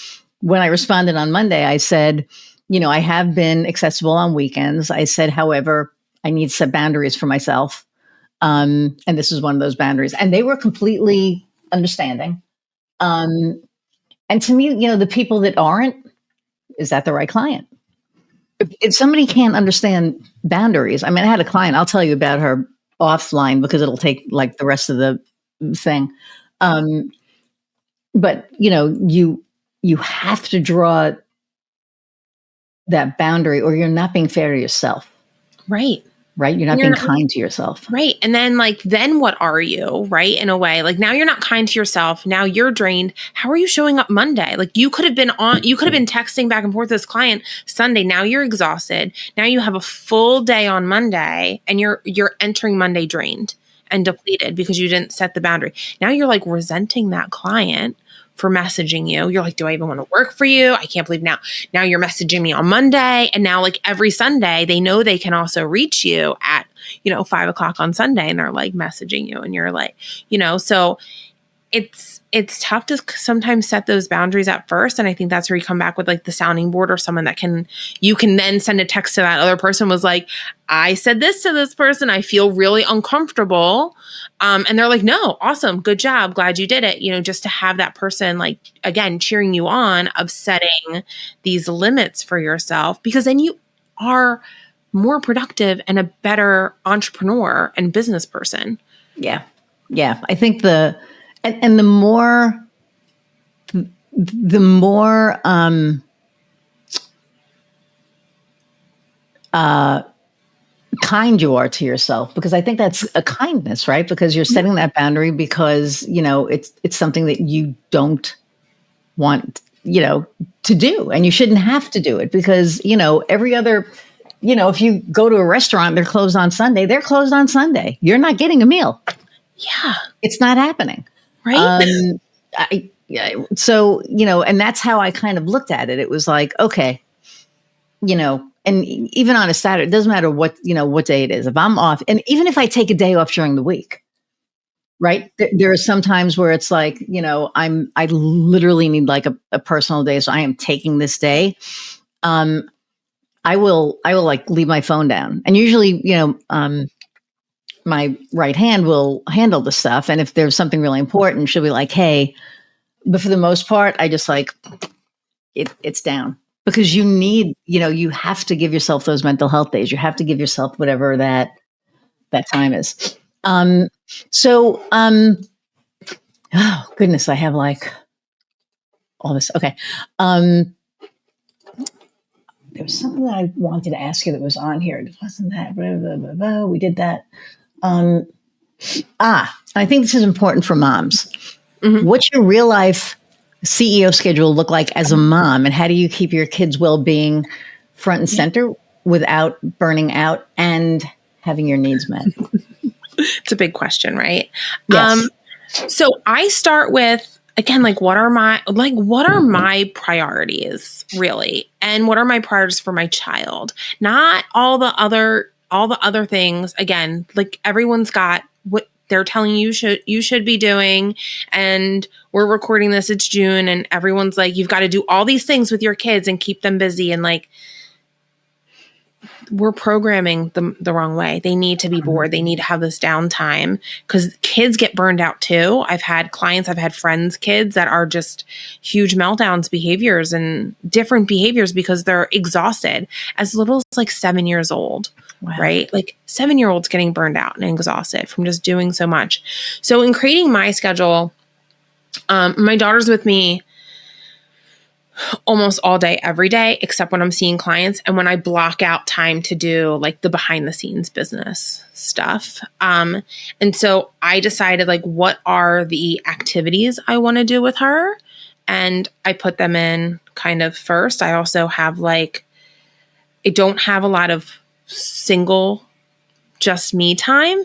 when I responded on Monday, I said, I have been accessible on weekends. I said, however, I need to set boundaries for myself. And this is one of those boundaries. And they were completely understanding. Um, and to me, the people that aren't, is that the right client? If somebody can't understand boundaries, I mean, I had a client, I'll tell you about her offline because it'll take like the rest of the thing. Um, but you have to draw that boundary or you're not being fair to yourself, Right. right? You're not You're being not kind to yourself. right. And then what are you, right? In a way, like now you're not kind to yourself. Now you're drained. How are you showing up Monday? Like you could have been texting back and forth with this client Sunday. Now you're exhausted. Now you have a full day on Monday and you're entering Monday drained and depleted because you didn't set the boundary. Now you're like resenting that client for messaging you. You're like, do I even want to work for you? I can't believe now you're messaging me on Monday. And now like every Sunday, they know they can also reach you at 5 o'clock on Sunday and they're like messaging you and you're like, so it's tough to sometimes set those boundaries at first. And I think that's where you come back with like the sounding board or someone that you can then send a text to that other person was like, I said this to this person. I feel really uncomfortable. And they're like, no, awesome. Good job. Glad you did it. Just to have that person like, again, cheering you on of setting these limits for yourself, because then you are more productive and a better entrepreneur and business person. Yeah. Yeah. I think and the more kind you are to yourself, because I think that's a kindness, right? Because you're setting that boundary because, it's something that you don't want, to do, and you shouldn't have to do it because, every other, if you go to a restaurant, they're closed on Sunday, they're closed on Sunday. You're not getting a meal. Yeah. It's not happening. Right. So, and that's how I kind of looked at it. It was like, okay, and even on a Saturday, it doesn't matter what day it is. If I'm off, and even if I take a day off during the week, right? There are some times where it's like, I literally need like a personal day. So I am taking this day. I will like leave my phone down, and usually, my right hand will handle the stuff. And if there's something really important, she'll be like, hey, but for the most part, I just like it's down because you have to give yourself those mental health days. You have to give yourself whatever that time is. So, oh goodness, I have like all this. Okay. There was something that I wanted to ask you that was on here. It wasn't that. Blah, blah, blah, blah. We did that. I think this is important for moms. Mm-hmm. What's your real life CEO schedule look like as a mom, and how do you keep your kids' well-being front and center without burning out and having your needs met? It's a big question, right? Yes. So I start with, again, like what are my priorities really? And what are my priorities for my child? Not all the other things. Again, like everyone's got what they're telling you should be doing. And we're recording this, it's June, and everyone's like, you've got to do all these things with your kids and keep them busy. And like, we're programming them the wrong way. They need to be bored. They need to have this downtime because kids get burned out too. I've had friends, kids that are just huge meltdowns behaviors and different behaviors because they're exhausted as little as like 7 years old, right? Like 7-year-olds getting burned out and exhausted from just doing so much. So in creating my schedule, my daughter's with me almost all day, every day, except when I'm seeing clients and when I block out time to do like the behind the scenes business stuff. And so I decided like, what are the activities I want to do with her? And I put them in kind of first. I also have like, I don't have a lot of single, just me time,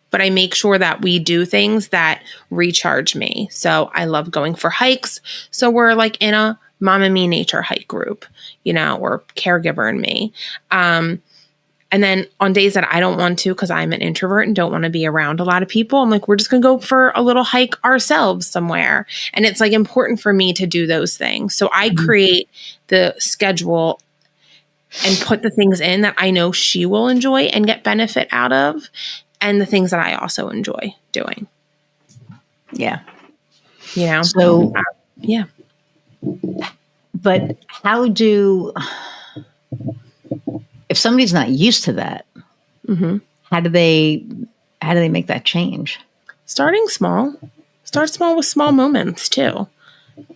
but I make sure that we do things that recharge me. So I love going for hikes. So we're like in a Mom and Me nature hike group, or caregiver and me. And then on days that I don't want to, because I'm an introvert and don't want to be around a lot of people, I'm like, we're just going to go for a little hike ourselves somewhere. And it's like important for me to do those things. So I create the schedule and put the things in that I know she will enjoy and get benefit out of, and the things that I also enjoy doing. Yeah. So, yeah. But if somebody's not used to that, how do they make that change? Starting small. Start small with small moments too,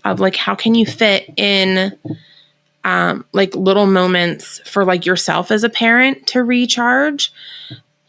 of like, how can you fit in like little moments for like yourself as a parent to recharge?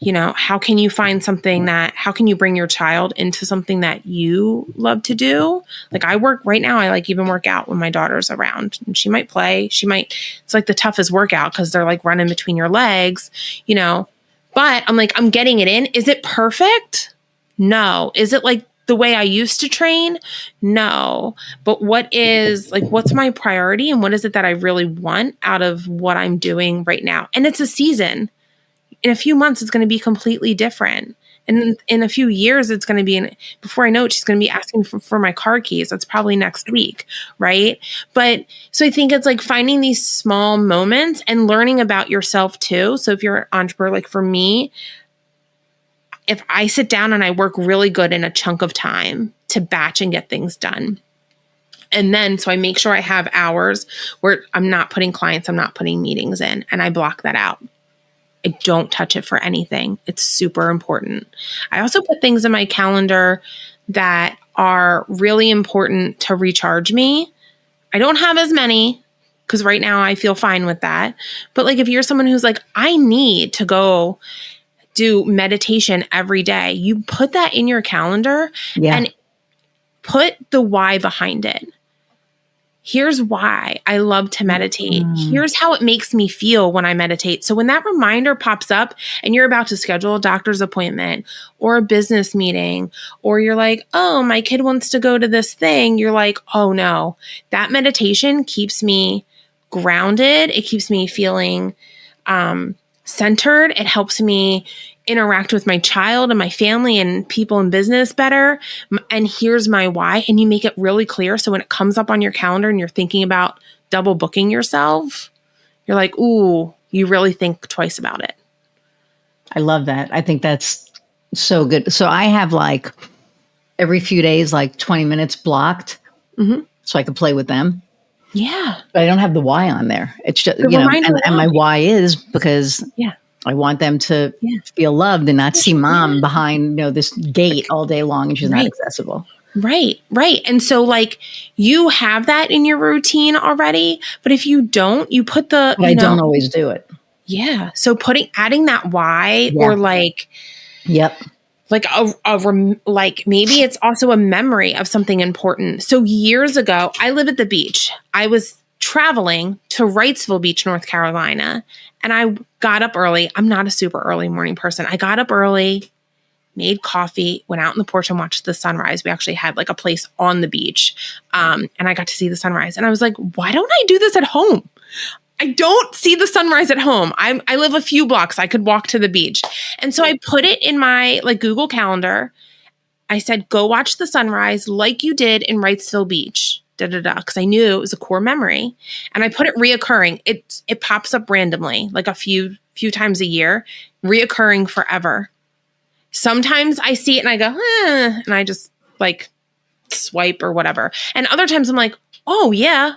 How can you find how can you bring your child into something that you love to do? Like right now, I like even work out when my daughter's around, and she might play. It's like the toughest workout because they're like running between your legs, but I'm like, I'm getting it in. Is it perfect? No. Is it like the way I used to train? No. But what's my priority, and what is it that I really want out of what I'm doing right now? And it's a season. In a few months, it's going to be completely different. And in a few years, it's going to be, before I know it, she's going to be asking for my car keys. That's probably next week. Right. But so I think it's like finding these small moments and learning about yourself too. So if you're an entrepreneur, like for me, if I sit down and I work really good in a chunk of time to batch and get things done. And then, so I make sure I have hours where I'm not putting clients, I'm not putting meetings in, and I block that out. I don't touch it for anything. It's super important. I also put things in my calendar that are really important to recharge me. I don't have as many because right now I feel fine with that. But like if you're someone who's like, I need to go do meditation every day, you put that in your calendar and put the why behind it. Here's why I love to meditate. Here's how it makes me feel when I meditate. So when that reminder pops up and you're about to schedule a doctor's appointment or a business meeting, or you're like, oh, my kid wants to go to this thing. You're like, oh no, that meditation keeps me grounded. It keeps me feeling centered. It helps me interact with my child and my family and people in business better. And here's my why. And you make it really clear. So when it comes up on your calendar and you're thinking about double booking yourself, you're like, ooh, you really think twice about it. I love that. I think that's so good. So I have like every few days, like 20 minutes blocked so I can play with them. Yeah. But I don't have the why on there. It's just, and my why is because I want them to feel loved and not see mom behind, this gate all day long and she's not accessible. Right. And so like you have that in your routine already, but if you don't, you put the, but I don't always do it. Yeah. So adding that why or like, like like maybe it's also a memory of something important. So years ago, I live at the beach. I was traveling to Wrightsville Beach, North Carolina, and I got up early. I'm not a super early morning person. I got up early, made coffee, went out on the porch and watched the sunrise. We actually had like a place on the beach, and I got to see the sunrise. And I was like, why don't I do this at home? I don't see the sunrise at home. I live a few blocks. I could walk to the beach. And so I put it in my like Google Calendar. I said, go watch the sunrise like you did in Wrightsville Beach, because I knew it was a core memory. And I put it reoccurring. It pops up randomly, like a few times a year, reoccurring forever. Sometimes I see it and I go, and I just like swipe or whatever. And other times I'm like, oh yeah,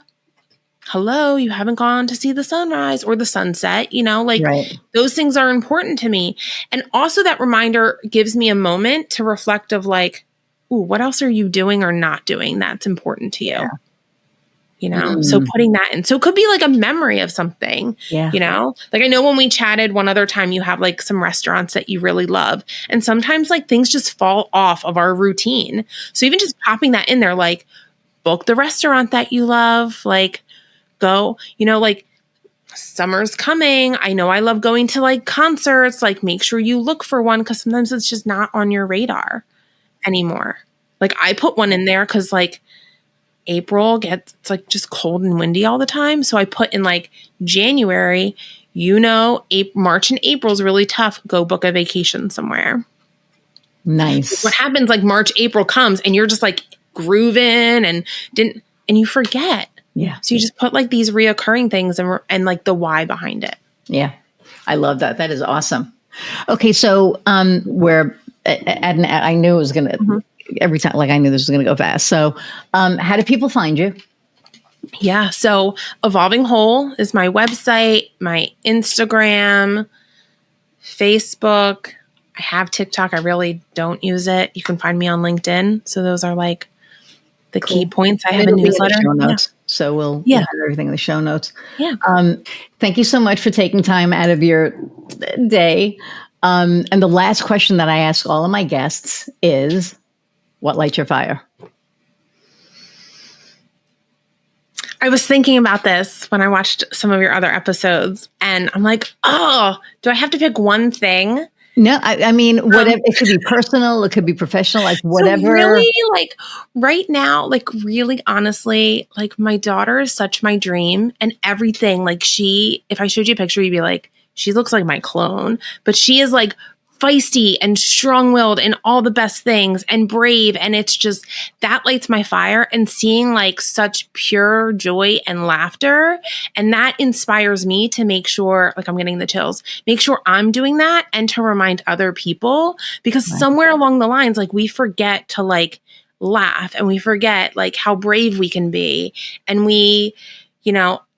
hello, you haven't gone to see the sunrise or the sunset, like Right. those things are important to me. And also that reminder gives me a moment to reflect of like, ooh, what else are you doing or not doing that's important to you? So putting that in. So it could be like a memory of something, Yeah. like I know when we chatted one other time, you have like some restaurants that you really love. And sometimes like things just fall off of our routine. So even just popping that in there, like book the restaurant that you love, like go, like summer's coming. I know I love going to like concerts, like make sure you look for one because sometimes it's just not on your radar anymore. Like I put one in there because like April it's like just cold and windy all the time. So I put in like January, March and April is really tough. Go book a vacation somewhere. Nice. What happens like March, April comes and you're just like grooving and you forget. Yeah. So you just put like these reoccurring things and like the why behind it. Yeah. I love that. That is awesome. Okay. So I knew it was going to, every time, like I knew this was going to go fast. So how do people find you? Yeah. So Evolving Whole is my website, my Instagram, Facebook. I have TikTok. I really don't use it. You can find me on LinkedIn. So those are like the key points. I have a newsletter. Show notes. Yeah. So we'll have everything in the show notes. Yeah. Thank you so much for taking time out of your day. And the last question that I ask all of my guests is, what lights your fire? I was thinking about this when I watched some of your other episodes, and I'm like, oh, do I have to pick one thing? No, I mean, whatever. It could be personal. It could be professional, like whatever. So really, like right now, like really honestly, like my daughter is such my dream and everything. Like if I showed you a picture, you'd be like, she looks like my clone, but she is like feisty and strong-willed and all the best things and brave. And it's just, that lights my fire, and seeing like such pure joy and laughter. And that inspires me to make sure, like I'm getting the chills, make sure I'm doing that and to remind other people, because somewhere along the lines, like we forget to like laugh and we forget like how brave we can be. And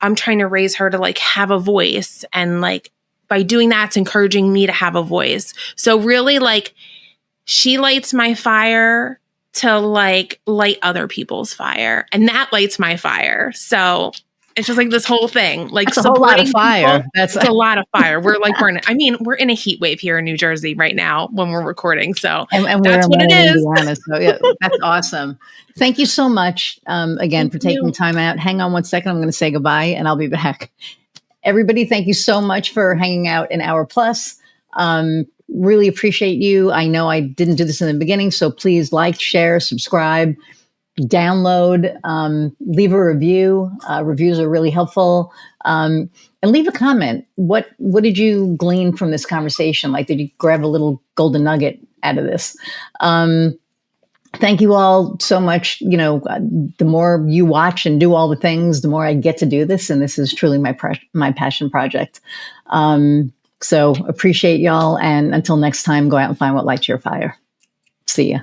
I'm trying to raise her to like have a voice, and like, by doing that, it's encouraging me to have a voice. So really, like, she lights my fire to like light other people's fire, and that lights my fire. So it's just like this whole thing, like that's a whole lot of fire. It's a lot of fire. We're like burning. I mean, we're in a heat wave here in New Jersey right now when we're recording. So and that's what it is. Indiana, so yeah, that's awesome. Thank you so much again for taking time out. Hang on one second. I'm going to say goodbye, and I'll be back. Everybody, thank you so much for hanging out an hour plus. Really appreciate you. I know I didn't do this in the beginning, so please like, share, subscribe, download, leave a review. Reviews are really helpful. And leave a comment. What did you glean from this conversation? Like, did you grab a little golden nugget out of this? Thank you all so much. The more you watch and do all the things, the more I get to do this. And this is truly my passion project. So appreciate y'all. And until next time, go out and find what lights your fire. See ya.